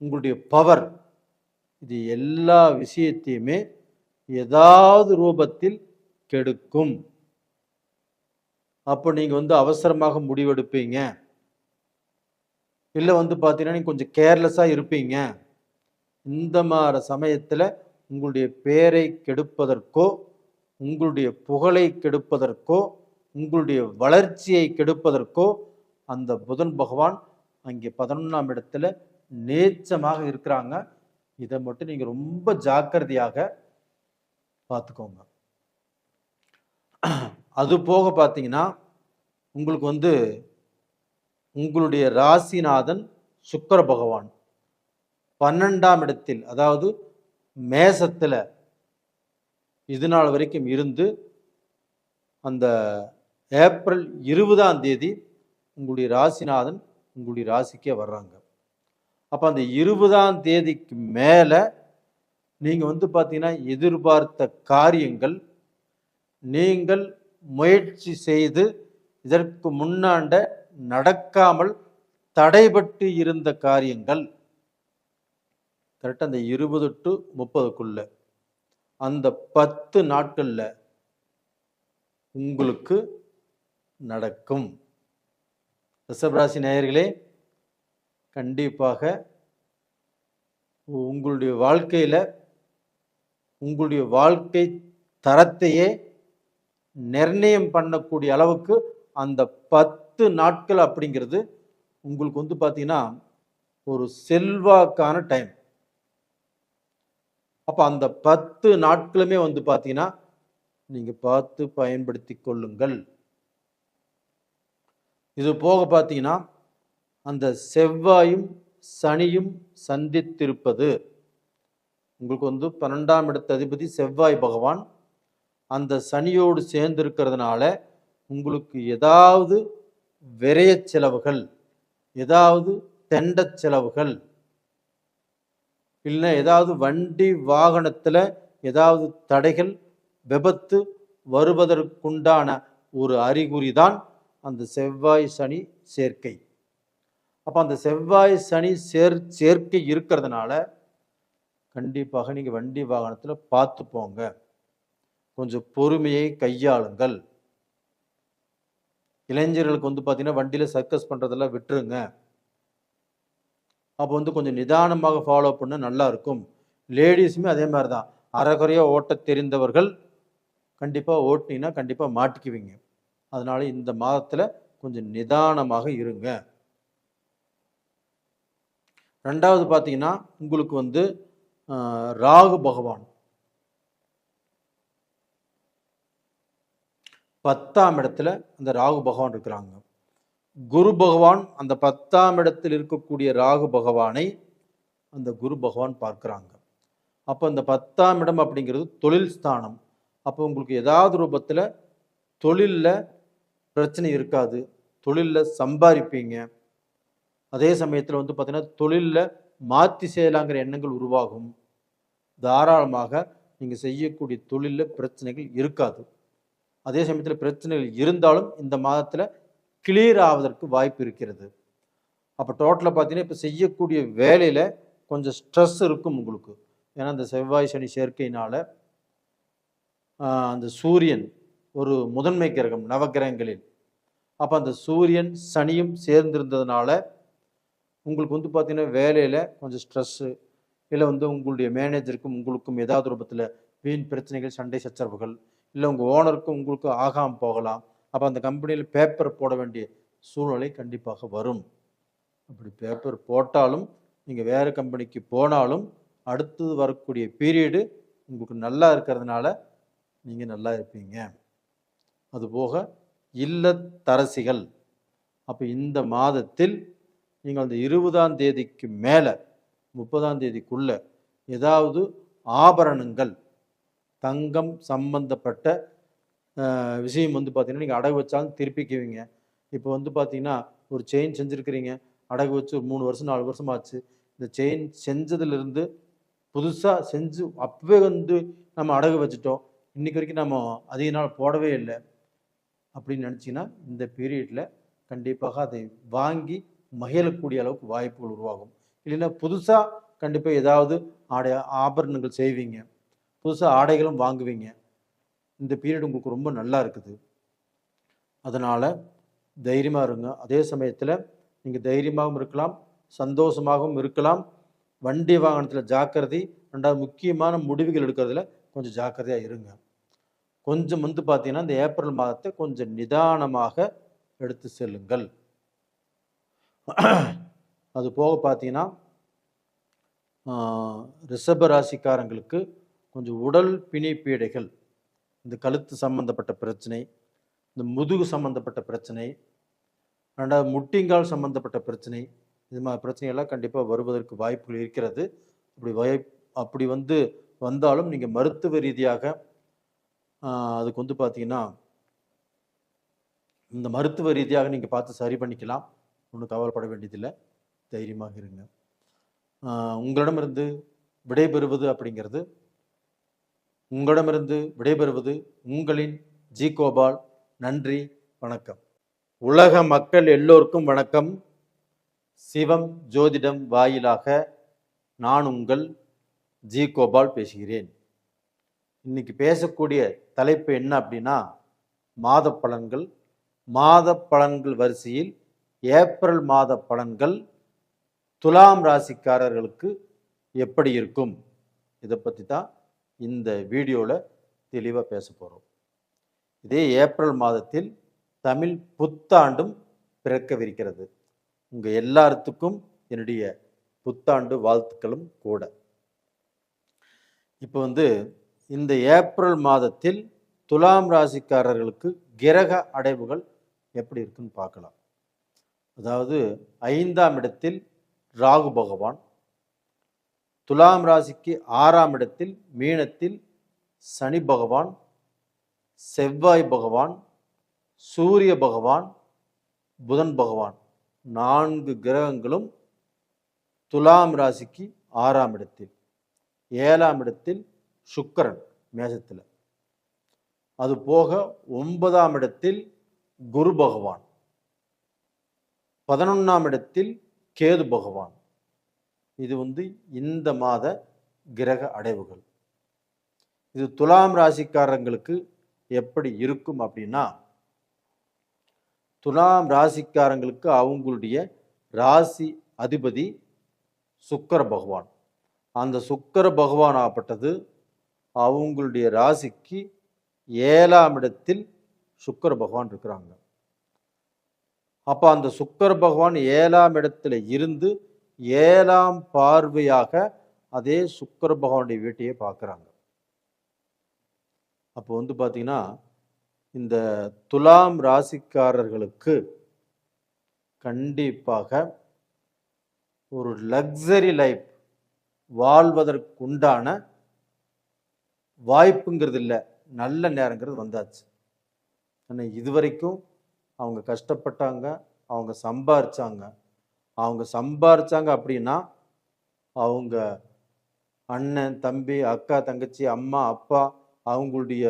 உங்களுடைய பவர், இது எல்லா விஷயத்தையுமே ஏதாவது ரூபத்தில் கெடுக்கும். அப்போ நீங்கள் வந்து அவசரமாக முடிவெடுப்பீங்க, இல்லை வந்து பார்த்தீங்கன்னா நீங்கள் கொஞ்சம் கேர்லெஸ்ஸாக இருப்பீங்க. இந்த மாதிரி சமயத்தில் உங்களுடைய பேரை கெடுப்பதற்கோ, உங்களுடைய புகழை கெடுப்பதற்கோ, உங்களுடைய வளர்ச்சியை கெடுப்பதற்கோ அந்த புதன் பகவான் அங்கே 11ஆம் இடத்துல நேச்சமாக இருக்கிறாங்க. இதை மட்டும் நீங்கள் ரொம்ப ஜாக்கிரதையாக பார்த்துக்கோங்க. அது போக பார்த்தீங்கன்னா உங்களுக்கு உங்களுடைய ராசிநாதன் சுக்கிர பகவான் 12ஆம் இடத்தில், அதாவது மேசத்தில் இது நாள் வரைக்கும் இருந்து அந்த ஏப்ரல் 20ஆம் தேதி உங்களுடைய ராசிநாதன் உங்களுடைய ராசிக்கே வர்றாங்க. அப்போ அந்த 20ஆம் தேதிக்கு மேலே நீங்கள் பார்த்தீங்கன்னா எதிர்பார்த்த காரியங்கள், நீங்கள் முயற்சி செய்து இதற்கு முன்னாண்ட நடக்காமல் தடைபட்டு இருந்த காரியங்கள் கரெக்டாக அந்த 20 to 30க்குள்ள அந்த 10 நாட்களில் உங்களுக்கு நடக்கும். ரிஷபராசி நேயர்களே, கண்டிப்பாக உங்களுடைய வாழ்க்கையில் உங்களுடைய வாழ்க்கை தரத்தையே நிர்ணயம் பண்ணக்கூடிய அளவுக்கு அந்த 10 நாட்கள் அப்படிங்கிறது உங்களுக்கு பார்த்தீங்கன்னா ஒரு செல்வாக்கான டைம். அப்போ அந்த 10 நாட்களுமே பார்த்தீங்கன்னா நீங்கள் பார்த்து பயன்படுத்தி கொள்ளுங்கள். இது போக பார்த்தீங்கன்னா அந்த செவ்வாயும் சனியும் சந்தித்திருப்பது உங்களுக்கு 12ஆம் இடத்து அதிபதி செவ்வாய் பகவான் அந்த சனியோடு சேர்ந்திருக்கிறதுனால உங்களுக்கு ஏதாவது விரய செலவுகள், ஏதாவது தெண்ட செலவுகள், இல்லை ஏதாவது வண்டி வாகனத்தில் ஏதாவது தடைகள், விபத்து வருவதற்குண்டான ஒரு அறிகுறி தான் அந்த செவ்வாய் சனி சேர்க்கை. அப்போ அந்த செவ்வாய் சனி சேர்க்கை இருக்கிறதுனால கண்டிப்பாக நீங்கள் வண்டி வாகனத்தில் பார்த்து போங்க. கொஞ்சம் பொறுமையை கையாளுங்கள். இளைஞர்களுக்கு பார்த்தீங்கன்னா வண்டியில் சர்க்கஸ் பண்ணுறதெல்லாம் விட்டுருங்க. அப்போ கொஞ்சம் நிதானமாக ஃபாலோ பண்ண நல்லா இருக்கும். லேடிஸுமே அதே மாதிரி தான். அரைகுறையாக ஓட்ட தெரிந்தவர்கள் கண்டிப்பாக ஓட்டினீங்கன்னா கண்டிப்பாக மாட்டிக்குவீங்க. அதனால இந்த மாதத்தில் கொஞ்சம் நிதானமாக இருங்க. ரெண்டாவது பார்த்தீங்கன்னா உங்களுக்கு ராகு பகவான் 10ஆம் இடத்துல அந்த ராகு பகவான் இருக்கிறாங்க. குரு பகவான் அந்த 10ஆம் இடத்தில் இருக்கக்கூடிய ராகு பகவானை அந்த குரு பகவான் பார்க்குறாங்க. அப்போ அந்த 10ஆம் இடம் அப்படிங்கிறது தொழில் ஸ்தானம். அப்போ உங்களுக்கு ஏதாவது ரூபத்தில் தொழிலில் பிரச்சனை இருக்காது, தொழிலில் சம்பாதிப்பீங்க. அதே சமயத்தில் பார்த்தீங்கன்னா தொழிலில் மாற்றி செய்யலாங்கிற எண்ணங்கள் உருவாகும். தாராளமாக நீங்கள் செய்யக்கூடிய தொழிலில் பிரச்சனைகள் இருக்காது. அதே சமயத்தில் பிரச்சனைகள் இருந்தாலும் இந்த மாதத்தில் கிளியர் ஆவதற்கு வாய்ப்பு இருக்கிறது. அப்போ டோட்டலாக பார்த்தீங்கன்னா இப்போ செய்யக்கூடிய வேலையில் கொஞ்சம் ஸ்ட்ரெஸ் இருக்கும் உங்களுக்கு. ஏன்னா அந்த செவ்வாய் சனி சேர்க்கையினால் அந்த சூரியன் ஒரு முதன்மை கிரகம் நவகிரகங்களில். அப்போ அந்த சூரியன் சனியும் சேர்ந்திருந்ததுனால உங்களுக்கு பார்த்தீங்கன்னா வேலையில் கொஞ்சம் ஸ்ட்ரெஸ்ஸு, இல்லை உங்களுடைய மேனேஜருக்கும் உங்களுக்கும் ஏதாவது ரூபத்தில் வீண் பிரச்சனைகள், சண்டை சச்சரவுகள், இல்லை உங்கள் ஓனருக்கும் உங்களுக்கும் ஆகாமல் போகலாம். அப்போ அந்த கம்பெனியில் பேப்பர் போட வேண்டிய சூழ்நிலை கண்டிப்பாக வரும். அப்படி பேப்பர் போட்டாலும் நீங்கள் வேறு கம்பெனிக்கு போனாலும் அடுத்தது வரக்கூடிய பீரியடு உங்களுக்கு நல்லா இருக்கிறதுனால நீங்கள் நல்லா இருப்பீங்க. அதுபோக இல்லத்தரசிகள் அப்போ இந்த மாதத்தில் நீங்கள் அந்த 20ஆம் தேதிக்கு மேலே 30ஆம் தேதிக்குள்ள ஏதாவது ஆபரணங்கள், தங்கம் சம்பந்தப்பட்ட விஷயம் பார்த்தீங்கன்னா நீங்கள் அடகு வச்சாலும் திருப்பிக்குவீங்க. இப்போ பார்த்தீங்கன்னா ஒரு செயின் செஞ்சுருக்கிறீங்க, அடகு வச்சு ஒரு 3 வருஷம் 4 வருஷம் ஆச்சு. இந்த செயின் செஞ்சதுலேருந்து புதுசாக செஞ்சு அப்பவே நம்ம அடகு வச்சுட்டோம், இன்றைக்கி வரைக்கும் நம்ம அதிக நாள் போடவே இல்லை அப்படின்னு நினச்சிங்கன்னா இந்த பீரியடில் கண்டிப்பாக அதை வாங்கி மகிழக்கூடிய அளவுக்கு வாய்ப்புகள் உருவாகும். இல்லைன்னா புதுசாக கண்டிப்பாக ஏதாவது ஆபரணங்கள் செய்வீங்க, புதுசாக ஆடைகளும் வாங்குவீங்க. இந்த பீரியட் உங்களுக்கு ரொம்ப நல்லா இருக்குது. அதனால் தைரியமாக இருங்க. அதே சமயத்தில் நீங்கள் தைரியமாகவும் இருக்கலாம், சந்தோஷமாகவும் இருக்கலாம். வண்டி வாகனத்தில் ஜாக்கிரதை. ரெண்டாவது முக்கியமான முடிவுகள் எடுக்கிறதுல கொஞ்சம் ஜாக்கிரதையாக இருங்க. கொஞ்சம் பார்த்தீங்கன்னா இந்த ஏப்ரல் மாதத்தை கொஞ்சம் நிதானமாக எடுத்து செல்லுங்கள். அது போக பார்த்தீங்கன்னா ரிஷப ராசிக்காரங்களுக்கு கொஞ்சம் உடல் பிணிப்பீடைகள், இந்த கழுத்து சம்பந்தப்பட்ட பிரச்சனை, இந்த முதுகு சம்பந்தப்பட்ட பிரச்சனை, ரெண்டாவது முட்டிங்கால் சம்பந்தப்பட்ட பிரச்சனை, இது மாதிரி பிரச்சனையெல்லாம் கண்டிப்பாக வருவதற்கு வாய்ப்புகள் இருக்கிறது. அப்படி வந்தாலும் நீங்கள் மருத்துவ ரீதியாக அதுக்கு பார்த்தீங்கன்னா இந்த மருத்துவ ரீதியாக நீங்கள் பார்த்து சரி பண்ணிக்கலாம். ஒன்றும் கவலைப்பட வேண்டியதில்லை, தைரியமாக இருங்க. உங்களிடமிருந்து விடைபெறுவது உங்களின் ஜி கோபால். நன்றி, வணக்கம். உலக மக்கள் எல்லோருக்கும் வணக்கம். சிவம் ஜோதிடம் வாயிலாக நான் உங்கள் ஜி கோபால் பேசுகிறேன். இன்னைக்கு பேசக்கூடிய தலைப்பு என்ன அப்படின்னா, மாத பலன்கள். மாத பலன்கள் வரிசையில் ஏப்ரல் மாத பலன்கள் துலாம் ராசிக்காரர்களுக்கு எப்படி இருக்கும், இதை பற்றி தான் இந்த வீடியோவில் தெளிவாக பேச போகிறோம். இதே ஏப்ரல் மாதத்தில் தமிழ் புத்தாண்டும் பிறக்கவிருக்கிறது. உங்கள் எல்லாத்துக்கும் என்னுடைய புத்தாண்டு வாழ்த்துக்களும் கூட. இப்போ இந்த ஏப்ரல் மாதத்தில் துலாம் ராசிக்காரர்களுக்கு கிரக அடைவுகள் எப்படி இருக்குன்னு பார்க்கலாம். அதாவது 5ஆம் இடத்தில் ராகு பகவான், துலாம் ராசிக்கு 6ஆம் இடத்தில் மீனத்தில் சனி பகவான், செவ்வாய் பகவான், சூரிய பகவான், புதன் பகவான், 4 கிரகங்களும் துலாம் ராசிக்கு 6ஆம் இடத்தில். 7ஆம் இடத்தில் சுக்கிரன் மேசத்தில். அது போக 9ஆம் இடத்தில் குரு பகவான், 11ஆம் இடத்தில் கேது பகவான். இது இந்த மாத கிரக அடைவுகள். இது துலாம் ராசிக்காரங்களுக்கு எப்படி இருக்கும் அப்படின்னா, துலாம் ராசிக்காரங்களுக்கு அவங்களுடைய ராசி அதிபதி சுக்கிர பகவான். அந்த சுக்கிர பகவான் ஆப்பட்டது அவங்களுடைய ராசிக்கு 7ஆம் இடத்தில் சுக்கிர பகவான் இருக்கிறாங்க. அப்போ அந்த சுக்கிர பகவான் 7ஆம் இடத்துல இருந்து 7ஆம் பார்வையாக அதே சுக்கிர பகவானுடைய வீட்டையே பார்க்குறாங்க. அப்போ பார்த்தீங்கன்னா, இந்த துலாம் ராசிக்காரர்களுக்கு கண்டிப்பாக ஒரு லக்ஸரி லைஃப் வாழ்வதற்குண்டான வாய்ப்புங்கிறது இல்லை, நல்ல நேரங்கிறது வந்தாச்சு. ஆனால் இதுவரைக்கும் அவங்க கஷ்டப்பட்டாங்க, அவங்க சம்பாரிச்சாங்க அப்படின்னா அவங்க அண்ணன் தம்பி அக்கா தங்கச்சி அம்மா அப்பா அவங்களுடைய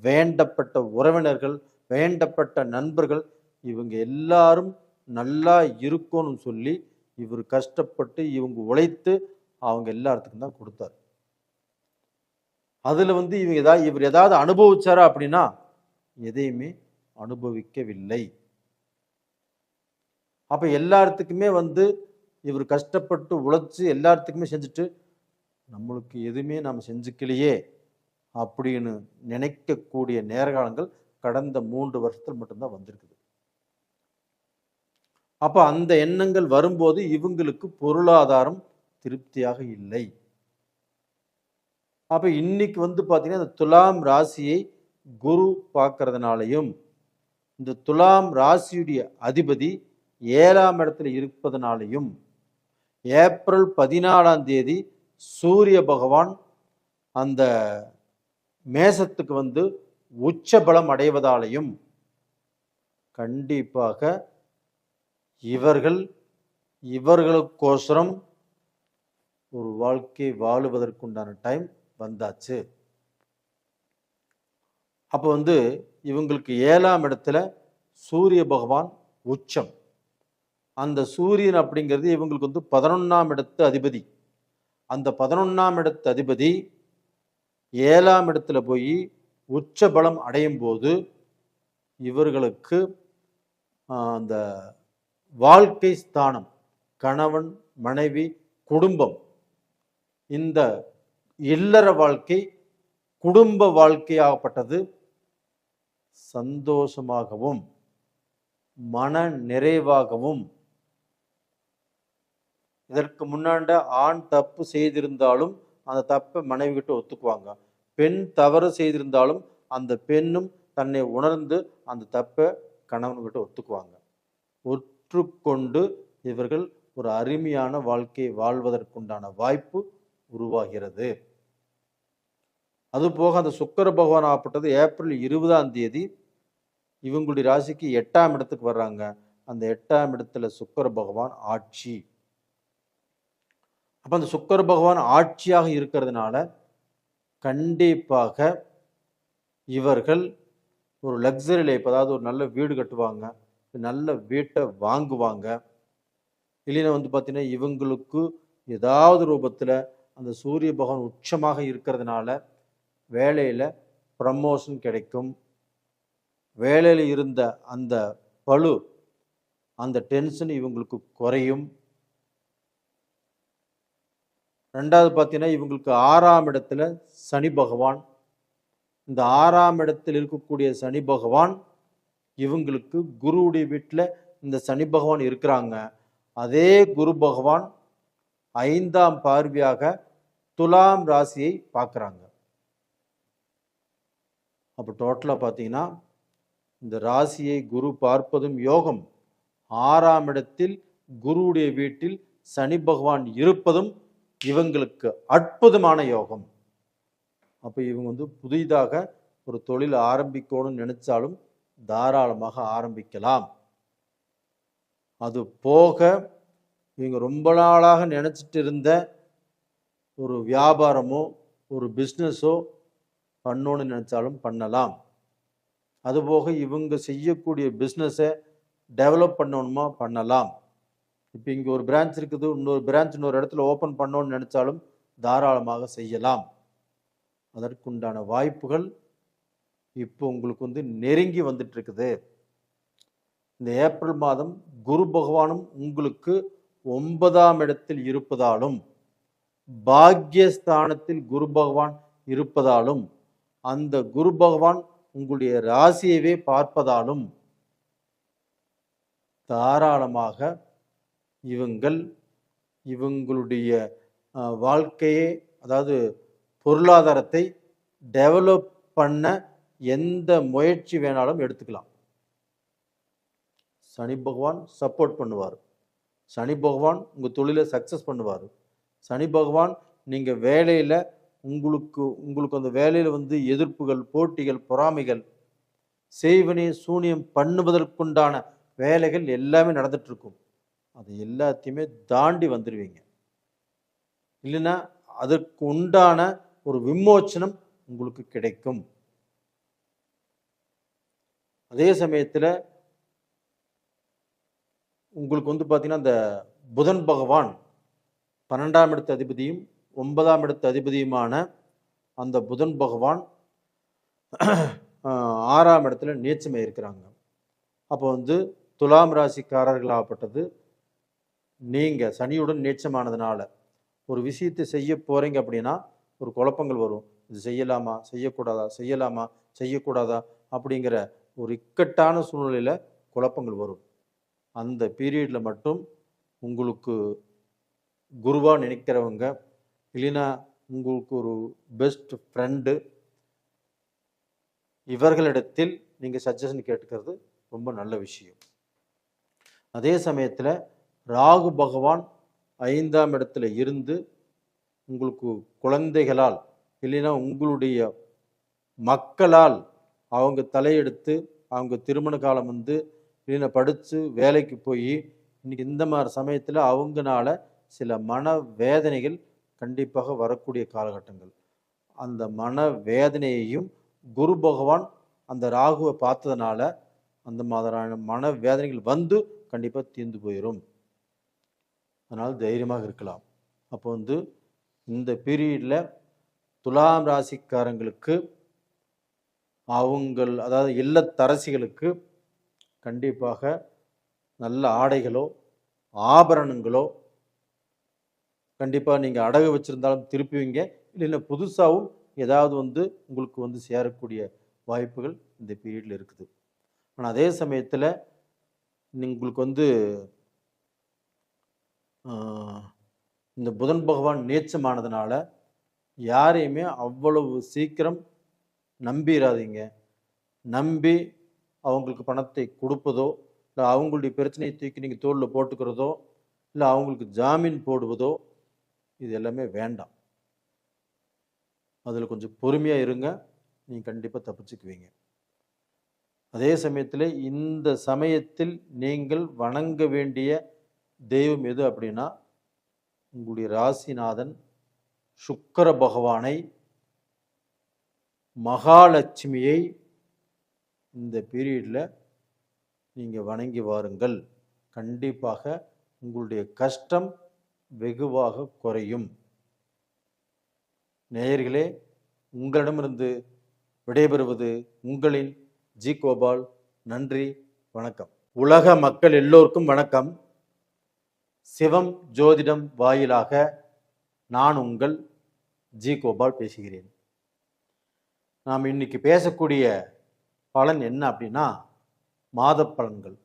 வேண்டப்பட்ட உறவினர்கள், வேண்டப்பட்ட நண்பர்கள், இவங்க எல்லாரும் நல்லா இருக்கணும்னு சொல்லி இவர் கஷ்டப்பட்டு இவங்க உழைத்து அவங்க எல்லாத்துக்கும் தான் கொடுத்தார். அதில் இவர் ஏதாவது அனுபவிச்சாரா அப்படின்னா எதையுமே அனுபவிக்கவில்லை. அப்ப எல்லாத்துக்குமே இவர் கஷ்டப்பட்டு உழைச்சு எல்லாத்துக்குமே செஞ்சுட்டு நம்மளுக்கு எதுவுமே நாம் செஞ்சுக்கலையே அப்படின்னு நினைக்கக்கூடிய நேரகாலங்கள் கடந்த 3 வருஷத்தில் மட்டும்தான் வந்திருக்குது. அப்ப அந்த எண்ணங்கள் வரும்போது இவங்களுக்கு பொருளாதாரம் திருப்தியாக இல்லை. அப்ப இன்னைக்கு பார்த்தீங்கன்னா, இந்த துலாம் ராசியை குரு பார்க்கறதுனாலையும், இந்த துலாம் ராசியுடைய அதிபதி 7ஆம் இடத்துல இருப்பதனாலையும், ஏப்ரல் 14ஆம் தேதி சூரிய பகவான் அந்த மேசத்துக்கு உச்ச பலம் அடைவதாலையும் கண்டிப்பாக இவர்களுக்கோசரம் ஒரு வாழ்க்கை வாழுவதற்குண்டான டைம் வந்தாச்சு. அப்போ இவங்களுக்கு 7ஆம் இடத்துல சூரிய பகவான் உச்சம். அந்த சூரியன் அப்படிங்கிறது இவங்களுக்கு 11ஆம் இடத்து அதிபதி. அந்த 11ஆம் இடத்து அதிபதி 7ஆம் இடத்துல போய் உச்ச பலம் அடையும் போது இவர்களுக்கு அந்த வாழ்க்கை ஸ்தானம், கணவன் மனைவி குடும்பம், இந்த இல்லற வாழ்க்கை குடும்ப வாழ்க்கையாகப்பட்டது சந்தோஷமாகவும் மன நிறைவாகவும் இதற்கு முன்னாண்ட ஆண் தப்பு செய்திருந்தாலும் அந்த தப்பை மனைவி கிட்ட ஒத்துக்குவாங்க. பெண் தவறு செய்திருந்தாலும் அந்த பெண்ணும் தன்னை உணர்ந்து அந்த தப்பை கணவன்கிட்ட ஒத்துக்குவாங்க. ஒற்றுக்கொண்டு இவர்கள் ஒரு அருமையான வாழ்க்கை வாழ்வதற்குண்டான வாய்ப்பு உருவாகிறது. அதுபோக அந்த சுக்கிர பகவான் ஆப்பட்டது ஏப்ரல் 20ஆம் தேதி இவங்களுடைய ராசிக்கு 8ஆம் இடத்துக்கு வர்றாங்க. அந்த 8ஆம் இடத்துல சுக்கிர பகவான் ஆட்சி. அப்ப அந்த சுக்கிர பகவான் ஆட்சியாக இருக்கிறதுனால கண்டிப்பாக இவர்கள் ஒரு லக்ஸரி லைஃப், அதாவது ஒரு நல்ல வீடு கட்டுவாங்க, நல்ல வீட்டை வாங்குவாங்க. இல்லைன்னா பார்த்தீங்கன்னா இவங்களுக்கு ஏதாவது ரூபத்தில் அந்த சூரிய பகவான் உச்சமாக இருக்கிறதுனால வேலையில் ப்ரமோஷன் கிடைக்கும். வேலையில் இருந்த அந்த பளு, அந்த டென்ஷன் இவங்களுக்கு குறையும். ரெண்டாவது பார்த்தீங்கன்னா இவங்களுக்கு 6ஆம் இடத்துல சனி பகவான். இந்த 6ஆம் இடத்தில் இருக்கக்கூடிய சனி பகவான் இவங்களுக்கு குருவுடைய வீட்டில் இந்த சனி பகவான் இருக்கிறாங்க. அதே குரு பகவான் 5ஆம் பார்வையாக துலாம் ராசியை பார்க்குறாங்க. அப்போ டோட்டலாக பார்த்தீங்கன்னா இந்த ராசியை குரு பார்ப்பதும் யோகம், 6ஆம் இடத்தில் குருவுடைய வீட்டில் சனி பகவான் இருப்பதும் இவங்களுக்கு அற்புதமான யோகம். அப்போ இவங்க புதிதாக ஒரு தொழில் ஆரம்பிக்கணும்னு நினைச்சாலும் தாராளமாக ஆரம்பிக்கலாம். அது போக இவங்க ரொம்ப நாளாக நினச்சிட்டு இருந்த ஒரு வியாபாரமோ ஒரு பிஸ்னஸோ பண்ணணும்னு நினச்சாலும் பண்ணலாம். அதுபோக இவங்க செய்யக்கூடிய பிஸ்னஸை டெவலப் பண்ணணுமா பண்ணலாம். இப்போ இங்கே ஒரு பிரான்ச் இருக்குது, இன்னொரு பிரான்ச் இன்னொரு இடத்துல ஓப்பன் பண்ணணும்னு நினச்சாலும் தாராளமாக செய்யலாம். அதற்குண்டான வாய்ப்புகள் இப்போ உங்களுக்கு நெருங்கி வந்துட்டு இருக்குது. இந்த ஏப்ரல் மாதம் குரு பகவானும் உங்களுக்கு 9ஆம் இடத்தில் இருப்பதாலும் பாக்யஸ்தானத்தில் குரு பகவான் இருப்பதாலும் அந்த குரு பகவான் உங்களுடைய ராசியவே பார்ப்பதாலும் தாராளமாக இவங்களுடைய வாழ்க்கையை, அதாவது பொருளாதாரத்தை டெவலப் பண்ண எந்த முயற்சி வேணாலும் எடுத்துக்கலாம். சனி பகவான் சப்போர்ட் பண்ணுவார். சனி பகவான் உங்கள் தொழிலை சக்ஸஸ் பண்ணுவார். சனி பகவான் நீங்கள் வேலையில் உங்களுக்கு அந்த வேலையில் எதிர்ப்புகள், போட்டிகள், பொறாமைகள், செய்வினை சூனியம் பண்ணுவதற்குண்டான வேலைகள் எல்லாமே நடந்துட்டு இருக்கும். அது எல்லாத்தையுமே தாண்டி வந்துடுவீங்க. இல்லைன்னா அதற்கு உண்டான ஒரு விமோச்சனம் உங்களுக்கு கிடைக்கும். அதே சமயத்தில் உங்களுக்கு பார்த்தீங்கன்னா அந்த புதன் பகவான் 12ஆம் இடத்து அதிபதியும் 9ஆம் இடத்து அதிபதியுமான அந்த புதன் பகவான் 6ஆம் இடத்துல நீச்சமாக இருக்கிறாங்க. அப்போ துலாம் ராசிக்காரர்களாகப்பட்டது நீங்கள் சனியுடன் நீச்சமானதுனால ஒரு விஷயத்தை செய்ய போகிறீங்க அப்படின்னா ஒரு குழப்பங்கள் வரும். இது செய்யலாமா, செய்யக்கூடாதா, செய்யலாமா, செய்யக்கூடாதா அப்படிங்கிற ஒரு இக்கட்டான சூழ்நிலையில் குழப்பங்கள் வரும். அந்த பீரியடில் மட்டும் உங்களுக்கு குருவாக நினைக்கிறவங்க, இல்லைன்னா உங்களுக்கு ஒரு பெஸ்ட் ஃப்ரெண்டு, இவர்களிடத்தில் நீங்கள் சஜஷன் கேட்டுக்கிறது ரொம்ப நல்ல விஷயம். அதே சமயத்தில் ராகு பகவான் 5ஆம் இடத்துல இருந்து உங்களுக்கு குழந்தைகளால், இல்லைன்னா உங்களுடைய மக்களால் அவங்க தலையெடுத்து அவங்க திருமண காலம் இல்லைன்னா படித்து வேலைக்கு போய் இன்னைக்கு இந்த மாதிரி சமயத்தில் அவங்கனால சில மன வேதனைகள் கண்டிப்பாக வரக்கூடிய காலகட்டங்கள். அந்த மன வேதனையையும் குரு பகவான் அந்த ராகுவை பார்த்ததுனால அந்த மாதிரியான மன வேதனைகள் கண்டிப்பாக தீர்ந்து போயிடும். அதனால் தைரியமாக இருக்கலாம். அப்போ இந்த பீரியடில் துலாம் ராசிக்காரங்களுக்கு அதாவது இல்லத்தரசிகளுக்கு கண்டிப்பாக நல்ல ஆடைகளோ ஆபரணங்களோ கண்டிப்பாக நீங்கள் அடகு வச்சுருந்தாலும் திருப்புவீங்க. இல்லைன்னா புதுசாகவும் ஏதாவது உங்களுக்கு சேரக்கூடிய வாய்ப்புகள் இந்த பீரியடில் இருக்குது. ஆனால் அதே சமயத்தில் உங்களுக்கு இந்த புதன் பகவான் நீச்சமானதுனால யாரையுமே அவ்வளவு சீக்கிரம் நம்பிடாதீங்க. நம்பி அவங்களுக்கு பணத்தை கொடுப்பதோ, இல்லை அவங்களுடைய பிரச்சனையை தூக்கி நீங்கள் தோளில் போட்டுக்கிறதோ, இல்லை அவங்களுக்கு ஜாமீன் போடுவதோ, இது எல்லாமே வேண்டாம். அதில் கொஞ்சம் பொறுமையாக இருங்க, நீங்கள் கண்டிப்பாக தப்பிச்சுக்குவீங்க. அதே சமயத்தில் இந்த சமயத்தில் நீங்கள் வணங்க வேண்டிய தெய்வம் எது அப்படின்னா, உங்களுடைய ராசிநாதன் சுக்கிர பகவானை, மகாலட்சுமியை இந்த பீரியடில் நீங்கள் வணங்கி வாருங்கள். கண்டிப்பாக உங்களுடைய கஷ்டம் வெகுவாக குறையும். நேயர்களே, உங்களிடமிருந்து விடைபெறுவது உங்களின் ஜி கோபால். நன்றி, வணக்கம். உலக மக்கள் எல்லோருக்கும் வணக்கம். சிவம் ஜோதிடம் வாயிலாக நான் உங்கள் ஜி கோபால் பேசுகிறேன். நாம் இன்னைக்கு பேசக்கூடிய பலன் என்ன அப்படின்னா, மாத பலன்கள்.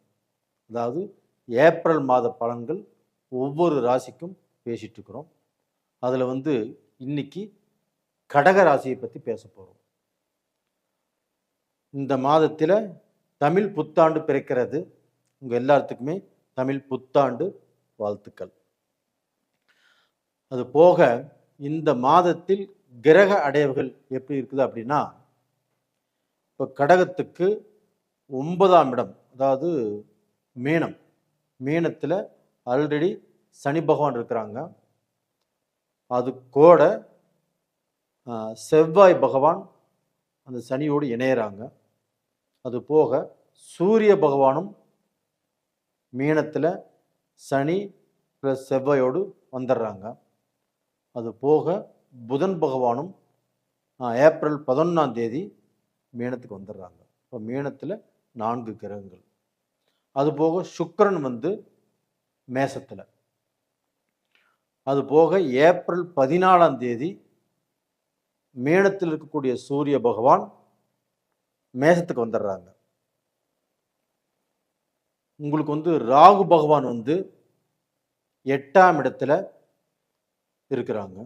அதாவது ஏப்ரல் மாத பலன்கள் ஒவ்வொரு ராசிக்கும் பேசிட்டு இருக்கிறோம். அதில் இன்னைக்கு கடக ராசியை பற்றி பேச போகிறோம். இந்த மாதத்தில் தமிழ் புத்தாண்டு பிறக்கிறது. உங்கள் எல்லாத்துக்குமே தமிழ் புத்தாண்டு வாழ்த்துக்கள். அது போக இந்த மாதத்தில் கிரக அடைவுகள் எப்படி இருக்குது அப்படின்னா, இப்போ கடகத்துக்கு 9ஆம் இடம், அதாவது மீனம். மீனத்தில் ஆல்ரெடி சனி பகவான் இருக்கிறாங்க. அது கூட செவ்வாய் பகவான் அந்த சனியோடு இணையிறாங்க. அது போக சூரிய பகவானும் மீனத்தில் சனி ப்ளஸ் செவ்வாயோடு வந்துடுறாங்க. அது போக புதன் பகவானும் ஏப்ரல் 11ஆம் தேதி மீனத்துக்கு வந்துடுறாங்க. இப்போ மீனத்தில் 4 கிரகங்கள். அது போக சுக்கிரன் மேசத்தில். அது போக ஏப்ரல் 14ஆம் தேதி மீனத்தில் இருக்கக்கூடிய சூரிய பகவான் மேசத்துக்கு வந்துடுறாங்க. உங்களுக்கு ராகு பகவான் 8ஆம் இடத்துல இருக்கிறாங்க.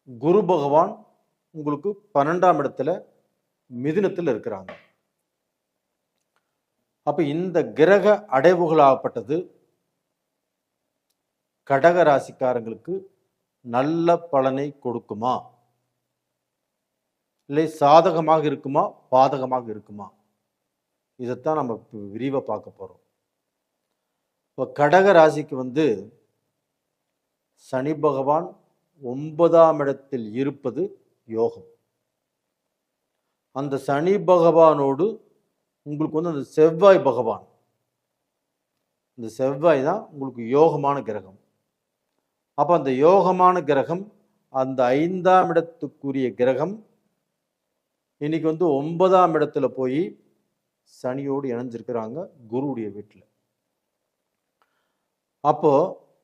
குரு பகவான் உங்களுக்கு 12ஆம் இடத்துல மிதுனத்தில் இருக்கிறாங்க. அப்ப இந்த கிரக அடைவுகளாகப்பட்டது கடக ராசிக்காரங்களுக்கு நல்ல பலனை கொடுக்குமா, இல்லை சாதகமாக இருக்குமா, பாதகமாக இருக்குமா? இதைத்தான் நம்ம விரிவாக பார்க்க போறோம். இப்போ கடக ராசிக்கு சனி பகவான் 9ஆம் இடத்தில் இருப்பது யோகம். அந்த சனி பகவானோடு உங்களுக்கு அந்த செவ்வாய் பகவான், இந்த செவ்வாய் தான் உங்களுக்கு யோகமான கிரகம். அப்போ அந்த யோகமான கிரகம், அந்த 5ஆம் இடத்துக்குரிய கிரகம் இன்னைக்கு 9ஆம் இடத்துல போய் சனியோடு இணைஞ்சிருக்கிறாங்க குருவுடைய வீட்டில். அப்போ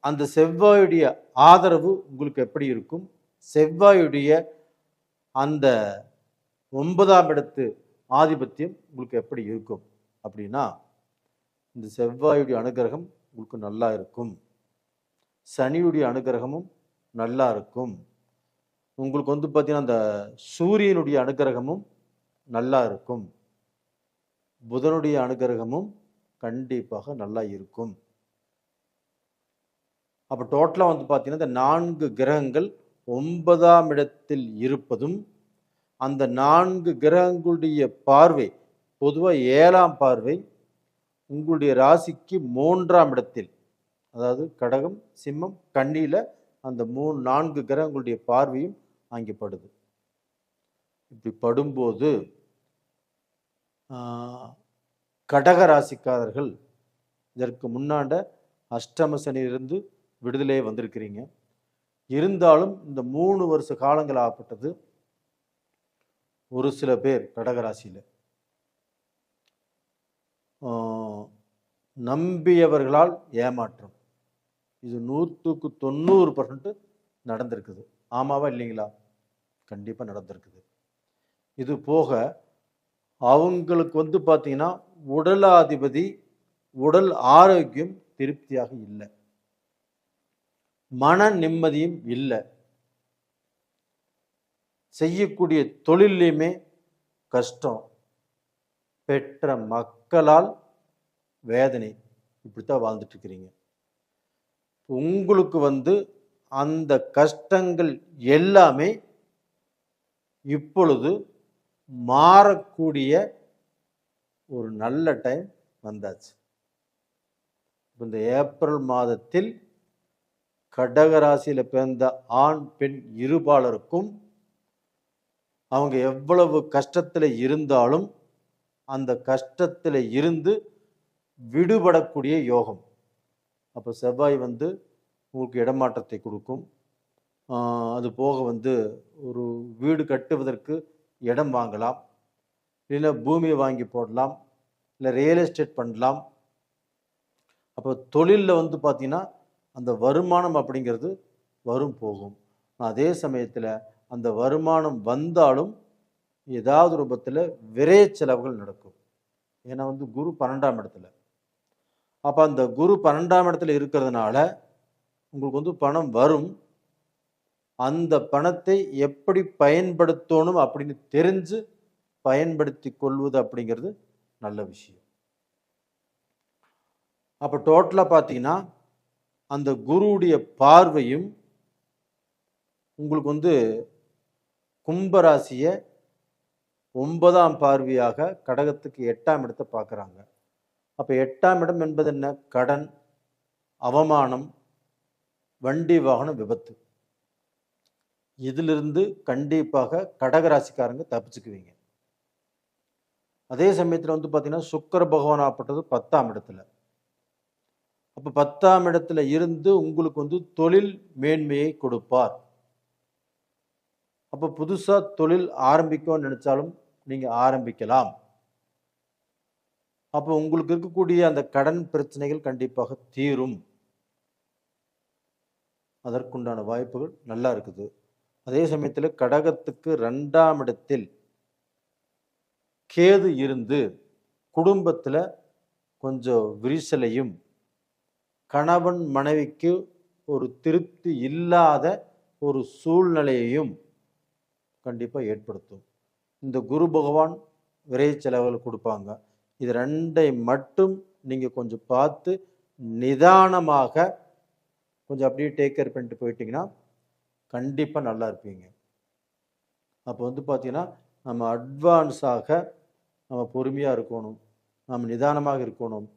அந்த செவ்வாயுடைய ஆதரவு உங்களுக்கு எப்படி இருக்கும், செவ்வாயுடைய அந்த 9ஆம் இடத்து ஆதிபத்தியம் உங்களுக்கு எப்படி இருக்கும் அப்படின்னா, இந்த செவ்வாயுடைய அனுகிரகம் உங்களுக்கு நல்லா இருக்கும், சனியுடைய அனுகிரகமும் நல்லா இருக்கும். உங்களுக்கு பார்த்தீங்கன்னா அந்த சூரியனுடைய அனுகிரகமும் நல்லா இருக்கும், புதனுடைய அனுகிரகமும் கண்டிப்பாக நல்லா இருக்கும். அப்போ டோட்டலாக பார்த்தீங்கன்னா இந்த 4 கிரகங்கள் 9ஆம் இடத்தில் இருப்பதும், அந்த 4 கிரகங்களுடைய பார்வை பொதுவாக 7ஆம் பார்வை உங்களுடைய ராசிக்கு 3ஆம் இடத்தில், அதாவது கடகம், சிம்மம், கன்னியில் அந்த 4 கிரகங்களுடைய பார்வையும் அங்கே படுது. இப்படி படும்போது கடக ராசிக்காரர்கள் இதற்கு முன்னாண்ட அஷ்டம சனியிலிருந்து விடுதலையே வந்திருக்கிறீங்க. இருந்தாலும் இந்த 3 வருஷ காலங்கள் ஆகப்பட்டது ஒரு சில பேர் கடகராசியில் நம்பியவர்களால் ஏமாற்றம். இது 100க்கு 90% நடந்திருக்குது. ஆமாவா இல்லைங்களா? கண்டிப்பாக நடந்திருக்குது. இது போக அவங்களுக்கு பார்த்தீங்கன்னா உடலாதிபதி, உடல் ஆரோக்கியம் திருப்தியாக இல்லை. மன நிம்மதியும் இல்லை. செய்யக்கூடிய தொழிலையுமே கஷ்டம், பெற்ற மக்களால் வேதனை. இப்படித்தான் வாழ்ந்துட்டு இருக்கிறீங்க. உங்களுக்கு அந்த கஷ்டங்கள் எல்லாமே இப்பொழுது மாறக்கூடிய ஒரு நல்ல டைம் வந்தாச்சு. இந்த ஏப்ரல் மாதத்தில் கடகராசியில் பிறந்த ஆண் பெண் இருபாலருக்கும் அவங்க எவ்வளவு கஷ்டத்தில் இருந்தாலும் அந்த கஷ்டத்தில் இருந்து விடுபடக்கூடிய யோகம். அப்போ செவ்வாய் உங்களுக்கு இடமாற்றத்தை கொடுக்கும். அது போக ஒரு வீடு கட்டுவதற்கு இடம் வாங்கலாம், இல்லை பூமியை வாங்கி போடலாம், இல்லை ரியல் எஸ்டேட் பண்ணலாம். அப்போ தொழிலில் பார்த்தீங்கன்னா அந்த வருமானம் அப்படிங்கிறது வரும் போகும். அதே சமயத்தில் அந்த வருமானம் வந்தாலும் ஏதாவது ரூபத்தில் விரைய செலவுகள் நடக்கும். ஏன்னா குரு 12ஆம் இடத்துல. அப்போ அந்த குரு 12ஆம் இடத்துல இருக்கிறதுனால உங்களுக்கு பணம் வரும். அந்த பணத்தை எப்படி பயன்படுத்தணும் அப்படின்னு தெரிஞ்சு பயன்படுத்தி கொள்வது அப்படிங்கிறது நல்ல விஷயம். அப்போ டோட்டலாக பார்த்தீங்கன்னா அந்த குருவுடைய பார்வையும் உங்களுக்கு கும்பராசியை 9ஆம் பார்வையாக கடகத்துக்கு 8ஆம் இடத்தை பார்க்குறாங்க. அப்போ 8ஆம் இடம் என்பது என்ன? கடன், அவமானம், வண்டி வாகன விபத்து. இதிலிருந்து கண்டிப்பாக கடகராசிக்காரங்க தப்பிச்சுக்குவீங்க. அதே சமயத்தில் பார்த்தீங்கன்னா சுக்கிர பகவான் ஆப்பட்டது 10ஆம் இடத்துல. அப்போ 10ஆம் இடத்துல இருந்து உங்களுக்கு தொழில் மேன்மையை கொடுப்பார். அப்போ புதுசாக தொழில் ஆரம்பிக்கணும்னு நினைச்சாலும் நீங்கள் ஆரம்பிக்கலாம். அப்போ உங்களுக்கு இருக்கக்கூடிய அந்த கடன் பிரச்சனைகள் கண்டிப்பாக தீரும். அதற்குண்டான வாய்ப்புகள் நல்லா இருக்குது. அதே சமயத்தில் கடகத்துக்கு 2ஆம் இடத்தில் கேது இருந்து குடும்பத்தில் கொஞ்சம் விரிசலையும், கணவன் மனைவிக்கு ஒரு திருப்தி இல்லாத ஒரு சூழ்நிலையையும் கண்டிப்பாக ஏற்படுத்தும். இந்த குரு பகவான் விரை செலவுகள் கொடுப்பாங்க. இது 2ஐ மட்டும் நீங்கள் கொஞ்சம் பார்த்து நிதானமாக கொஞ்சம் அப்படியே டேக் கேர் பண்ணிட்டு போயிட்டீங்கன்னா கண்டிப்பாக நல்லா இருப்பீங்க. அப்போ பார்த்தீங்கன்னா நம்ம அட்வான்ஸாக நம்ம பொறுமையாக இருக்கணும், நம்ம நிதானமாக இருக்கணும்.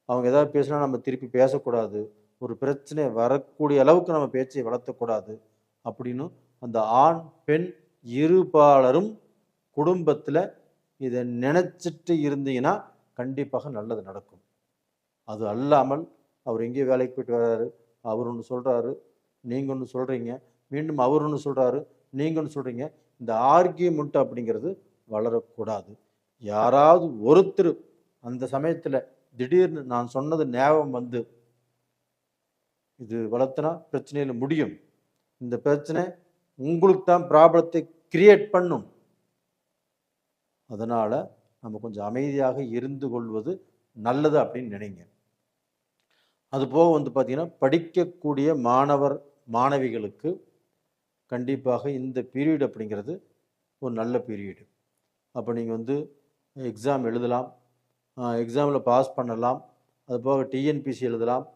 அவங்க ஏதாவது பேசினா நம்ம திருப்பி பேசக்கூடாது, ஒரு பிரச்சனை வரக்கூடிய அளவுக்கு நம்ம பேச்சை வளர்த்தக்கூடாது அப்படின்னு அந்த ஆண் பெண் இருபாலரும் குடும்பத்தில் இதை நினச்சிட்டு இருந்தீங்கன்னா கண்டிப்பாக நல்லது நடக்கும். அது அல்லாமல் அவர் எங்கேயோ வேலைக்கு போயிட்டு வர்றாரு, அவர் ஒன்று சொல்கிறாரு, நீங்கள் ஒன்று சொல்கிறீங்க, மீண்டும் அவர் ஒன்று சொல்கிறாரு, நீங்கள் ஒன்று சொல்கிறீங்க. இந்த ஆர்கியூமெண்ட் அப்படிங்கிறது வளரக்கூடாது. யாராவது ஒருத்தர் அந்த சமயத்தில் திடீர்னு நான் சொன்னது ஞாபகம் இது வளர்த்தனா பிரச்சனையில் முடியும், இந்த பிரச்சனை உங்களுக்கு தான் ப்ராப்ளத்தை கிரியேட் பண்ணும். அதனால் நம்ம கொஞ்சம் அமைதியாக இருந்து கொள்வது நல்லது அப்படின்னு நினைங்க. அதுபோக பார்த்தீங்கன்னா படிக்கக்கூடிய மாணவிகளுக்கு கண்டிப்பாக இந்த பீரியட் அப்படிங்கிறது ஒரு நல்ல பீரியடு. அப்போ நீங்கள் எக்ஸாம் எழுதலாம், எக்ஸாமில் பாஸ் பண்ணலாம். அதுபோக டிஎன்பிசி எழுதலாம்,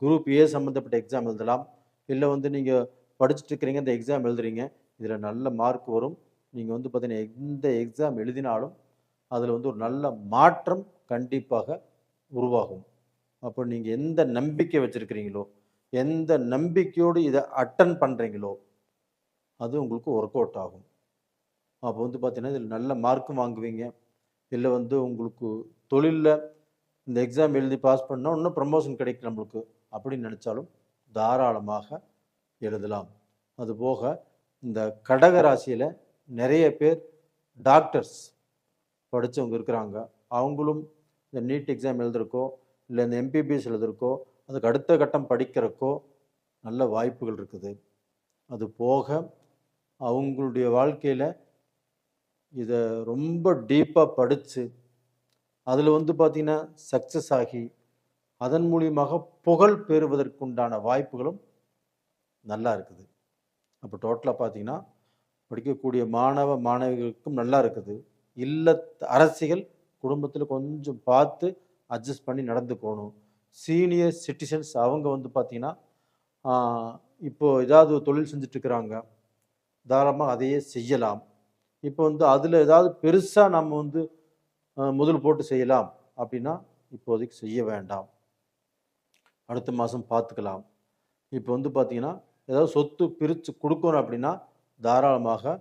குரூப் ஏ சம்மந்தப்பட்ட எக்ஸாம் எழுதலாம். இல்லை நீங்கள் படிச்சுட்டு இருக்கிறீங்க, இந்த எக்ஸாம் எழுதுறீங்க, இதில் நல்ல மார்க் வரும். நீங்கள் பார்த்தீங்கன்னா எந்த எக்ஸாம் எழுதினாலும் அதில் ஒரு நல்ல மாற்றம் கண்டிப்பாக உருவாகும். அப்போ நீங்கள் எந்த நம்பிக்கை வச்சுருக்கிறீங்களோ, எந்த நம்பிக்கையோடு இதை அட்டன் பண்ணுறீங்களோ அது உங்களுக்கு ஒர்க் அவுட் ஆகும். அப்போ பார்த்தீங்கன்னா இதில் நல்ல மார்க்கும் வாங்குவீங்க. இல்லை உங்களுக்கு தொழிலில் இந்த எக்ஸாம் எழுதி பாஸ் பண்ணால் இன்னும் ப்ரமோஷன் கிடைக்கும் நம்மளுக்கு அப்படின்னு நினச்சாலும் தாராளமாக எழுதலாம். அதுபோக இந்த கடக ராசியில் நிறைய பேர் டாக்டர்ஸ் படித்தவங்க இருக்கிறாங்க. அவங்களும் இந்த நீட் எக்ஸாம் எழுதுறக்கோ, இல்லை இந்த எம்பிபிஎஸ் எழுதுறக்கோ, அதுக்கு அடுத்த கட்டம் படிக்கிறக்கோ நல்ல வாய்ப்புகள் இருக்குது. அது போக அவங்களுடைய வாழ்க்கையில் இதை ரொம்ப டீப்பாக படித்து அதில் பார்த்திங்கன்னா சக்ஸஸ் ஆகி அதன் மூலியமாக புகழ் பெறுவதற்குண்டான வாய்ப்புகளும் நல்லா இருக்குது. அப்போ டோட்டலாக பார்த்தீங்கன்னா படிக்கக்கூடிய மாணவ மாணவிகளுக்கும் நல்லா இருக்குது. அரசிகள் குடும்பத்தில் கொஞ்சம் பார்த்து அட்ஜஸ்ட் பண்ணி நடந்துக்கணும். சீனியர் சிட்டிசன்ஸ் அவங்க வந்து பார்த்தீங்கன்னா இப்போ ஏதாவது தொழில் செஞ்சுட்டு இருக்கிறாங்க, தாராளமாக அதையே செய்யலாம். இப்போ வந்து அதில் ஏதாவது பெருசாக நம்ம வந்து முதல் போட்டு செய்யலாம் அப்படின்னா இப்போதைக்கு செய்ய வேண்டாம், அடுத்த மாதம் பார்த்துக்கலாம். இப்போ வந்து பார்த்தீங்கன்னா ஏதாவது சொத்து பிரித்து கொடுக்கணும் அப்படின்னா தாராளமாக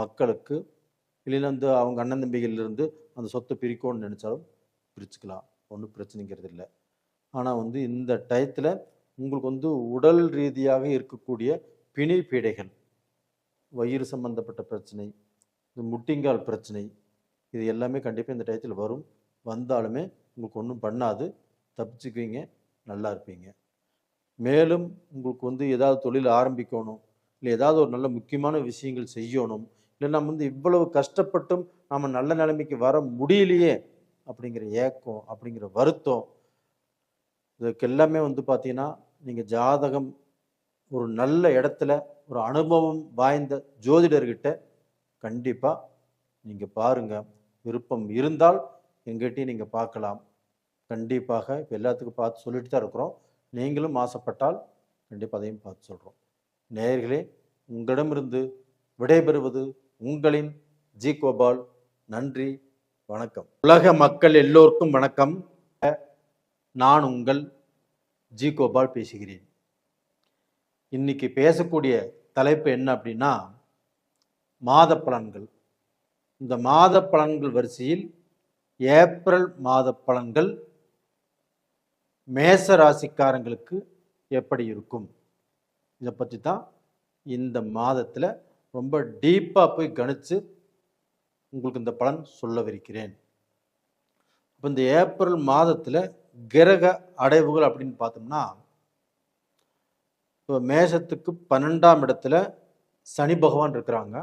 மக்களுக்கு இல்லைன்னா வந்து அவங்க அண்ணன் தம்பிகளிலிருந்து அந்த சொத்தை பிரிக்கணும்னு நினச்சாலும் பிரிச்சுக்கலாம், ஒன்றும் பிரச்சனைங்கிறது இல்லை. ஆனால் வந்து இந்த டயத்தில் உங்களுக்கு வந்து உடல் ரீதியாக இருக்கக்கூடிய பிணை பீடைகள், வயிறு சம்பந்தப்பட்ட பிரச்சனை, இந்த முட்டிங்கால் பிரச்சனை, இது எல்லாமே கண்டிப்பாக இந்த டயத்தில் வரும். வந்தாலுமே உங்களுக்கு ஒன்றும் பண்ணாது, தப்பிச்சுக்குவீங்க, நல்லா இருப்பீங்க. மேலும் உங்களுக்கு வந்து ஏதாவது தொழில் ஆரம்பிக்கணும், இல்லை ஏதாவது ஒரு நல்ல முக்கியமான விஷயங்கள் செய்யணும், இல்லை நம்ம வந்து இவ்வளவு கஷ்டப்பட்டும் நம்ம நல்ல நிலைமைக்கு வர முடியலையே அப்படிங்கிற ஏக்கம், அப்படிங்கிற வருத்தம், இதுக்கு எல்லாமே வந்து பார்த்தீங்கன்னா நீங்கள் ஜாதகம் ஒரு நல்ல இடத்துல ஒரு அனுபவம் வாய்ந்த ஜோதிடர்கிட்ட கண்டிப்பாக நீங்கள் பாருங்கள். விருப்பம் இருந்தால் எங்கிட்டையும் நீங்கள் பார்க்கலாம். கண்டிப்பாக இப்போ எல்லாத்துக்கும் பார்த்து சொல்லிட்டு தான் இருக்கிறோம். நீங்களும் ஆசைப்பட்டால் கண்டிப்பாக அதையும் பார்த்து சொல்கிறோம். நேயர்களே, உங்களிடமிருந்து விடைபெறுவது உங்களின் ஜி கோபால். நன்றி, வணக்கம். உலக மக்கள் எல்லோருக்கும் வணக்கம். நான் உங்கள் ஜி கோபால் பேசுகிறேன். இன்னைக்கு பேசக்கூடிய தலைப்பு என்ன அப்படின்னா மாத பலன்கள். இந்த மாத பலன்கள் வரிசையில் ஏப்ரல் மாத பலன்கள் மேச ராசிக்காரங்களுக்கு எப்படி இருக்கும், இதை பற்றி தான் இந்த மாதத்தில் ரொம்ப டீப்பாக போய் கணித்து உங்களுக்கு இந்த பலன் சொல்லவிருக்கிறேன். இப்போ இந்த ஏப்ரல் மாதத்தில் கிரக அடைவுகள் அப்படின்னு பார்த்தோம்னா, இப்போ மேஷத்துக்கு 12ஆம் இடத்துல சனி பகவான் இருக்கிறாங்க.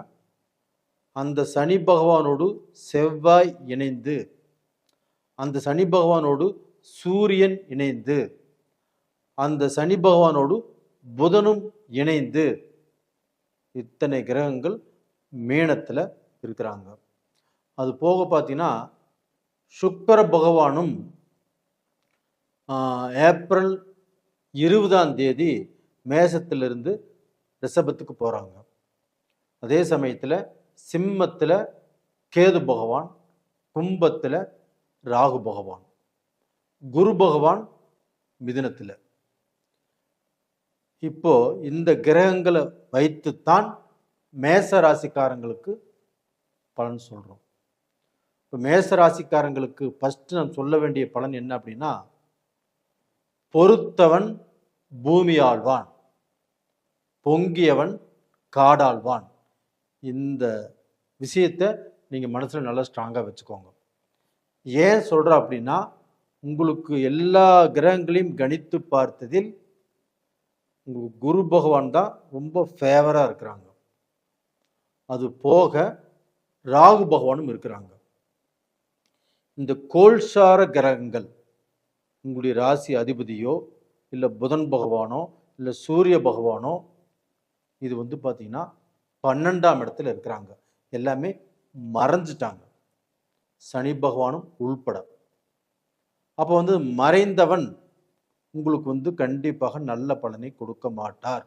அந்த சனி பகவானோடு செவ்வாய் இணைந்து, அந்த சனி பகவானோடு சூரியன் இணைந்து, அந்த சனி பகவானோடு புதனும் இணைந்து, இத்தனை கிரகங்கள் மீனத்தில் இருக்கிறாங்க. அது போக பார்த்தீங்கன்னா சுக்கிர பகவானும் ஏப்ரல் 20ஆம் தேதி மேசத்திலிருந்து ரிஷபத்துக்கு போகிறாங்க. அதே சமயத்தில் சிம்மத்தில் கேது பகவான், கும்பத்தில் ராகு பகவான், குரு பகவான் மிதுனத்தில். இப்போ இந்த கிரகங்களை வைத்துத்தான் மேச ராசிக்காரங்களுக்கு பலன் சொல்கிறோம். இப்போ மேச ராசிக்காரங்களுக்கு ஃபஸ்ட்டு நான் சொல்ல வேண்டிய பலன் என்ன அப்படின்னா, பொறுத்தவன் பூமி ஆழ்வான், பொங்கியவன் காடாழ்வான். இந்த விஷயத்தை நீங்கள் மனசில் நல்லா ஸ்ட்ராங்காக வச்சுக்கோங்க. ஏன் சொல்கிறேன் அப்படின்னா, உங்களுக்கு எல்லா கிரகங்களையும் கணித்து பார்த்ததில் உங்களுக்கு குரு பகவான் தான் ரொம்ப ஃபேவராக இருக்கிறாங்க. அது போக ராகு பகவானும் இருக்கிறாங்க. இந்த கோல்சார கிரகங்கள் உங்களுடைய ராசி அதிபதியோ இல்லை புதன் பகவானோ இல்லை சூரிய பகவானோ இது வந்து பார்த்தீங்கன்னா 12ஆம் இடத்துல இருக்கிறாங்க. எல்லாமே மறைஞ்சிட்டாங்க, சனி பகவானும் உள்பட. அப்போ வந்து மறைந்தவன் உங்களுக்கு வந்து கண்டிப்பாக நல்ல பலனை கொடுக்க மாட்டார்.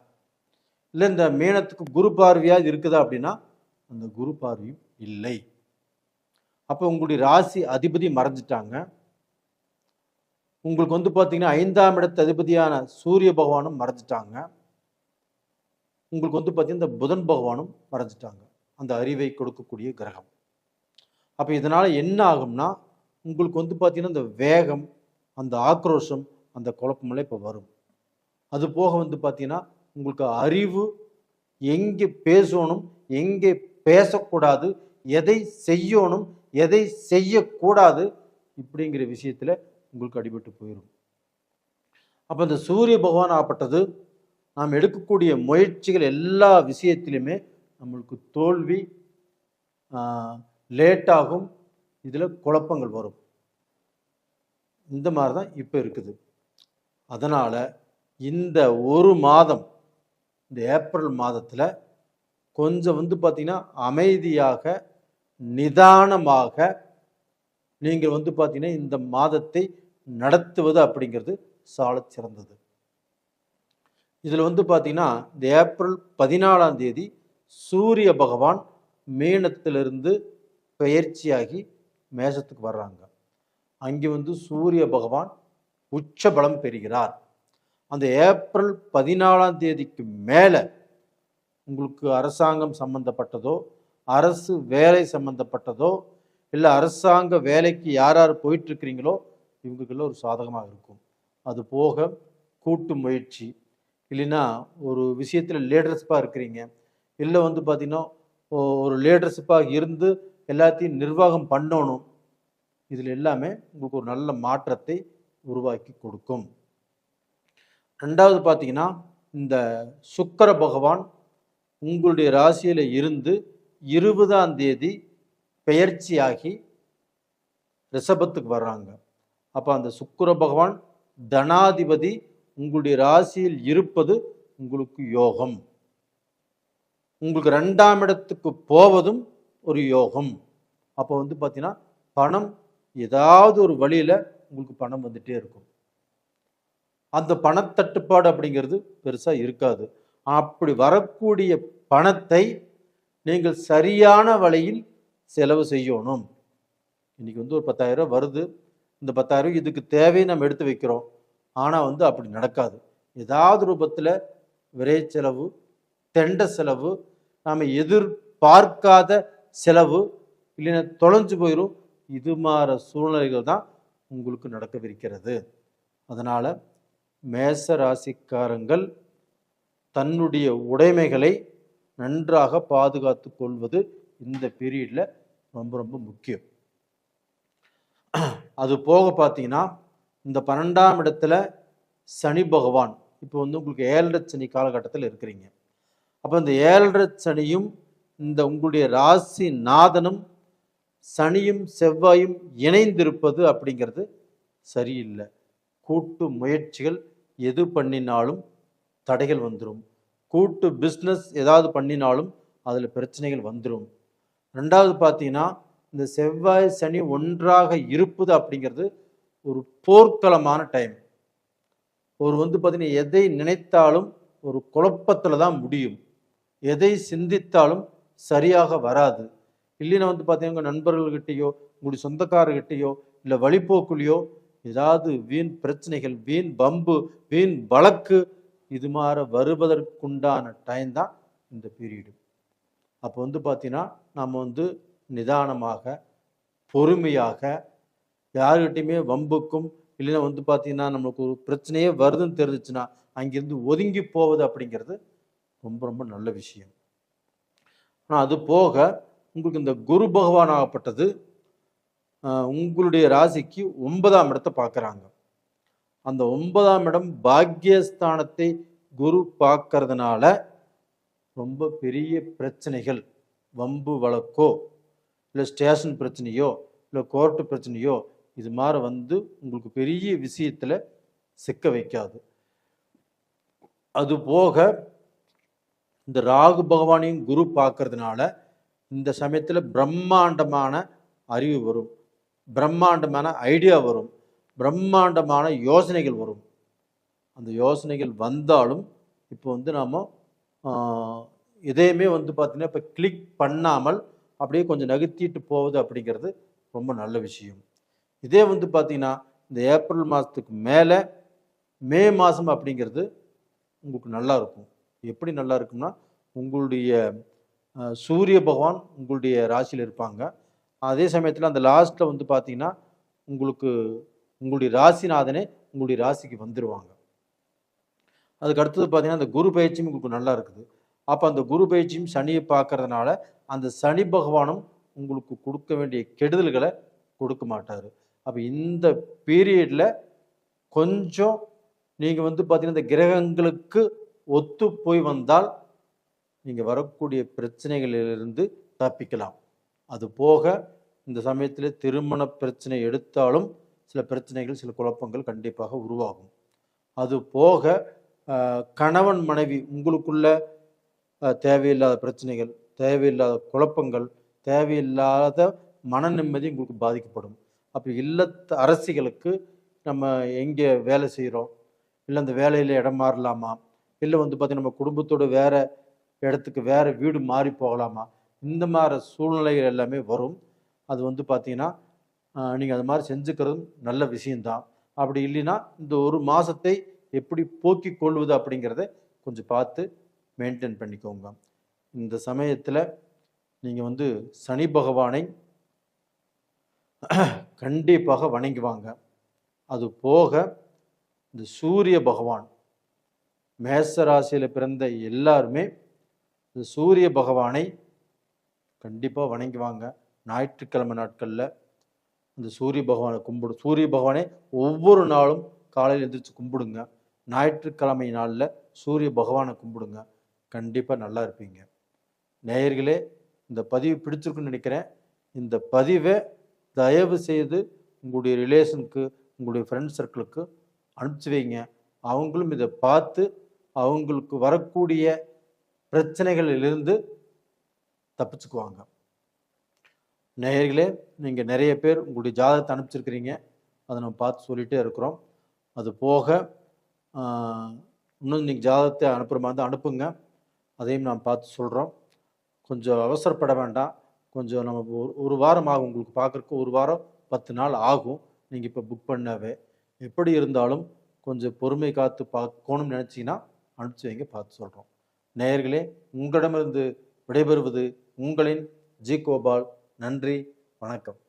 இல்லை இந்த மீனத்துக்கு குரு பார்வையாக இருக்குதா அப்படின்னா அந்த குரு பார்வையும் இல்லை. அப்போ உங்களுடைய ராசி அதிபதி மறைஞ்சிட்டாங்க. உங்களுக்கு வந்து பார்த்தீங்கன்னா 5ஆம் இடத்து அதிபதியான சூரிய பகவானும் மறைஞ்சிட்டாங்க. உங்களுக்கு வந்து பார்த்தீங்கன்னா இந்த புதன் பகவானும் மறைஞ்சிட்டாங்க, அந்த அறிவை கொடுக்கக்கூடிய கிரகம். அப்போ இதனால் என்ன ஆகும்னா, உங்களுக்கு வந்து பார்த்தீங்கன்னா இந்த வேகம், அந்த ஆக்ரோஷம், அந்த குழப்பமெல்லாம் இப்போ வரும். அது போக வந்து பார்த்தீங்கன்னா உங்களுக்கு அறிவு, எங்கே பேசணும், எங்கே பேசக்கூடாது, எதை செய்யணும், எதை செய்யக்கூடாது, இப்படிங்கிற விஷயத்தில் உங்களுக்கு அடிபட்டு போயிடும். அப்போ இந்த சூரிய பகவான் ஆப்பட்டது நாம் எடுக்கக்கூடிய முயற்சிகள் எல்லா விஷயத்திலுமே நம்மளுக்கு தோல்வி, லேட்டாகும், இதில் குழப்பங்கள் வரும். இந்த மாதிரி தான் இப்போ இருக்குது. அதனால் இந்த ஒரு மாதம், இந்த ஏப்ரல் மாதத்தில் கொஞ்சம் பார்த்திங்கன்னா அமைதியாக நிதானமாக நீங்கள் பார்த்திங்கன்னா இந்த மாதத்தை நடத்துவது அப்படிங்கிறது சாலச் சிறந்தது. இதில் பார்த்திங்கன்னா இந்த ஏப்ரல் 14ஆம் தேதி சூரிய பகவான் மீனத்திலிருந்து பெயர்ச்சியாகி மேஷத்துக்கு வர்றாங்க. அங்கே சூரிய பகவான் உச்ச பலம் பெறுகிறார். அந்த ஏப்ரல் 14ஆம் தேதிக்கு மேலே உங்களுக்கு அரசாங்கம் சம்பந்தப்பட்டதோ, அரசு வேலை சம்பந்தப்பட்டதோ, இல்லை அரசாங்க வேலைக்கு யார் யார் போயிட்டுருக்கிறீங்களோ இவங்களுக்கெல்லாம் ஒரு சாதகமாக இருக்கும். அது போக கூட்டு முயற்சி, இல்லைன்னா ஒரு விஷயத்தில் லீடர்ஷிப்பாக இருக்கிறீங்க, இல்லை பார்த்திங்கன்னா ஒரு லீடர்ஷிப்பாக இருந்து எல்லாத்தையும் நிர்வாகம் பண்ணணும், இதில் எல்லாமே உங்களுக்கு ஒரு நல்ல மாற்றத்தை உருவாக்கி கொடுக்கும். ரெண்டாவது பார்த்திங்கன்னா இந்த சுக்கிர பகவான் உங்களுடைய ராசியில் இருந்து 20ஆம் தேதி பெயர்ச்சியாகி ரிஷபத்துக்கு வர்றாங்க. அப்போ அந்த சுக்கிர பகவான் தனாதிபதி உங்களுடைய ராசியில் இருப்பது உங்களுக்கு யோகம். உங்களுக்கு 2ஆம் இடத்துக்கு போவதும் ஒரு யோகம். அப்போ பார்த்தீங்கன்னா பணம் ஏதாவது ஒரு வழியில் உங்களுக்கு பணம் வந்துட்டே இருக்கும். அந்த பணத்தட்டுப்பாடு அப்படிங்கிறது பெருசாக இருக்காது. அப்படி வரக்கூடிய பணத்தை நீங்கள் சரியான வழியில் செலவு செய்யணும். இன்னைக்கு ஒரு 10,000 வருது, இந்த 10,000 இதுக்கு தேவையை நம்ம எடுத்து வைக்கிறோம். ஆனால் அப்படி நடக்காது. ஏதாவது ரூபத்தில் விரை செலவு, தெண்ட செலவு, நாம் எதிர்பார்க்காத செலவு, இல்லைன்னா தொலைஞ்சு போயிடும். இது மாதிரி சூழ்நிலைகள் தான் உங்களுக்கு நடக்கவிருக்கிறது. அதனால் மேச ராசிக்காரங்கள் தன்னுடைய உடைமைகளை நன்றாக பாதுகாத்து கொள்வது இந்த பீரியடில் ரொம்ப ரொம்ப முக்கியம். அது போக பார்த்தீங்கன்னா இந்த 12ஆம் இடத்துல சனி பகவான் இப்போ உங்களுக்கு 7.5 சனி காலகட்டத்தில் இருக்கிறீங்க. அப்போ இந்த 7.5 சனியும் இந்த உங்களுடைய ராசி நாதனும் சனியும் செவ்வாயும் இணைந்திருப்பது அப்படிங்கிறது சரியில்லை. கூட்டு முயற்சிகள் எது பண்ணினாலும் தடைகள் வந்துடும். கூட்டு பிஸ்னஸ் ஏதாவது பண்ணினாலும் அதில் பிரச்சனைகள் வந்துடும். ரெண்டாவது பார்த்தீங்கன்னா இந்த செவ்வாய் சனி ஒன்றாக இருப்பது அப்படிங்கிறது ஒரு போர்க்களமான டைம். ஒரு பார்த்தீங்கன்னா எதை நினைத்தாலும் ஒரு குழப்பத்தில் தான் முடியும். எதை சிந்தித்தாலும் சரியாக வராது. இல்லைன்னா பார்த்தீங்கன்னா நண்பர்கள்கிட்டையோ உங்களுடைய சொந்தக்காரர்கிட்டையோ இல்லை வழிபோக்குலையோ ஏதாவது வீண் பிரச்சனைகள், வீண் பம்பு, வீண் வழக்கு இது மாதிரி வருவதற்குண்டான டைம் தான் இந்த பீரியடு. அப்போ பார்த்தீங்கன்னா நம்ம நிதானமாக பொறுமையாக யாருக்கிட்டையுமே வம்புக்கும் இல்லைன்னா பார்த்தீங்கன்னா நம்மளுக்கு ஒரு பிரச்சனையே வருதுன்னு தெரிஞ்சிச்சுன்னா அங்கேருந்து ஒதுங்கி போவது அப்படிங்கிறது ரொம்ப ரொம்ப நல்ல விஷயம். ஆனால் அது போக உங்களுக்கு இந்த குரு பகவான் ஆகப்பட்டது உங்களுடைய ராசிக்கு 9ஆம் இடத்தை பார்க்குறாங்க. அந்த 9ஆம் இடம் பாக்கியஸ்தானத்தை குரு பார்க்கறதுனால ரொம்ப பெரிய பிரச்சனைகள், வம்பு வழக்கோ இல்லை ஸ்டேஷன் பிரச்சனையோ இல்லை கோர்ட்டு பிரச்சனையோ இது மாதிரி உங்களுக்கு பெரிய விஷயத்தில் சிக்க வைக்காது. அது போக இந்த ராகு பகவானையும் குரு பார்க்கறதுனால இந்த சமயத்தில் பிரம்மாண்டமான அறிவு வரும், பிரம்மாண்டமான ஐடியா வரும், பிரம்மாண்டமான யோசனைகள் வரும். அந்த யோசனைகள் வந்தாலும் இப்போ நாம் எதையுமே பார்த்தீங்கன்னா இப்போ கிளிக் பண்ணாமல் அப்படியே கொஞ்சம் நகர்த்திட்டு போகுது அப்படிங்கிறது ரொம்ப நல்ல விஷயம். இதே பார்த்தீங்கன்னா இந்த ஏப்ரல் மாதத்துக்கு மேலே மே மாதம் அப்படிங்கிறது உங்களுக்கு நல்லா இருக்கும். எப்படி நல்லா இருக்கும்னா உங்களுடைய சூரிய பகவான் உங்களுடைய ராசியில் இருப்பாங்க. அதே சமயத்தில் அந்த லாஸ்ட்டில் பார்த்தீங்கன்னா உங்களுக்கு உங்களுடைய ராசிநாதனே உங்களுடைய ராசிக்கு வந்துடுவாங்க. அதுக்கு அடுத்தது பார்த்தீங்கன்னா அந்த குரு பயிற்சியும் உங்களுக்கு நல்லா இருக்குது. அப்போ அந்த குரு பயிற்சியும் சனியை பார்க்கறதுனால அந்த சனி பகவானும் உங்களுக்கு கொடுக்க வேண்டிய கெடுதல்களை கொடுக்க மாட்டார். அப்போ இந்த பீரியடில் கொஞ்சம் நீங்கள் பார்த்தீங்கன்னா இந்த கிரகங்களுக்கு ஒத்து போய் வந்தால் நீங்கள் வரக்கூடிய பிரச்சனைகளிலிருந்து தப்பிக்கலாம். அது போக இந்த சமயத்தில் திருமண பிரச்சனை எடுத்தாலும் சில பிரச்சனைகள், சில குழப்பங்கள் கண்டிப்பாக உருவாகும். அது போக கணவன் மனைவி உங்களுக்குள்ள தேவையில்லாத பிரச்சனைகள், தேவையில்லாத குழப்பங்கள், தேவையில்லாத மன நிம்மதி உங்களுக்கு பாதிக்கப்படும். அப்போ இல்லத்து அரசிகளுக்கு நம்ம எங்கே வேலை செய்கிறோம், இல்லை அந்த வேலையில் இடம் மாறலாமா, இல்லை வந்து பார்த்தீங்கன்னா நம்ம குடும்பத்தோட வேற இடத்துக்கு வேற வீடு மாறி போகலாமா, இந்த மாதிரி சூழ்நிலைகள் எல்லாமே வரும். அது வந்து பார்த்தீங்கன்னா நீங்கள் அது மாதிரி செஞ்சுக்கிறதும் நல்ல விஷயந்தான். அப்படி இல்லைன்னா இந்த ஒரு மாதத்தை எப்படி போக்கிக் கொள்வது அப்படிங்கிறத கொஞ்சம் பார்த்து மெயின்டைன் பண்ணிக்கோங்க. இந்த சமயத்தில் நீங்கள் வந்து சனி பகவானை கண்டிப்பாக வணங்குவாங்க. அது போக இந்த சூரிய பகவான், மேச ராசியில் பிறந்த எல்லாருமே இந்த சூரிய பகவானை கண்டிப்பாக வணங்குவாங்க. ஞாயிற்றுக்கிழமை நாட்களில் இந்த சூரிய பகவானை சூரிய பகவானை ஒவ்வொரு நாளும் காலையில் எழுந்திரிச்சு கும்பிடுங்க. ஞாயிற்றுக்கிழமை நாளில் சூரிய பகவானை கும்பிடுங்க. கண்டிப்பாக நல்லா இருப்பீங்க. நேயர்களே, இந்த பதிவு பிடிச்சிருக்குன்னு நினைக்கிறேன். இந்த பதிவை தயவு செய்து உங்களுடைய ரிலேஷனுக்கு, உங்களுடைய ஃப்ரெண்ட் சர்க்கிளுக்கு அனுப்பிச்சி வைங்க. அவங்களும் இதை பார்த்து அவங்களுக்கு வரக்கூடிய பிரச்சனைகளிலிருந்து தப்பிச்சுக்குவாங்க. நேயர்களே, நீங்கள் நிறைய பேர் உங்களுடைய ஜாதகத்தை அனுப்பிச்சிருக்கிறீங்க. அதை நம்ம பார்த்து சொல்லிகிட்டே இருக்கிறோம். அது போக இன்னும் நீங்கள் ஜாதகத்தை அனுப்புகிற மாதிரி தான் அனுப்புங்க. அதையும் நான் பார்த்து சொல்கிறோம். கொஞ்சம் அவசரப்பட வேண்டாம். கொஞ்சம் நம்ம ஒரு வாரம் ஆகும் உங்களுக்கு பார்க்குறக்கு. ஒரு வாரம் 10 நாள் ஆகும் நீங்கள் இப்போ புக் பண்ணவே. எப்படி இருந்தாலும் கொஞ்சம் பொறுமை காத்து பார்க்கணும்னு நினச்சிங்கன்னா அனுப்பிச்சி வைங்க, பார்த்து சொல்கிறோம். நேயர்களே, உங்களிடமிருந்து விடைபெறுவது உங்களின் ஜி கோபால். நன்றி, வணக்கம்.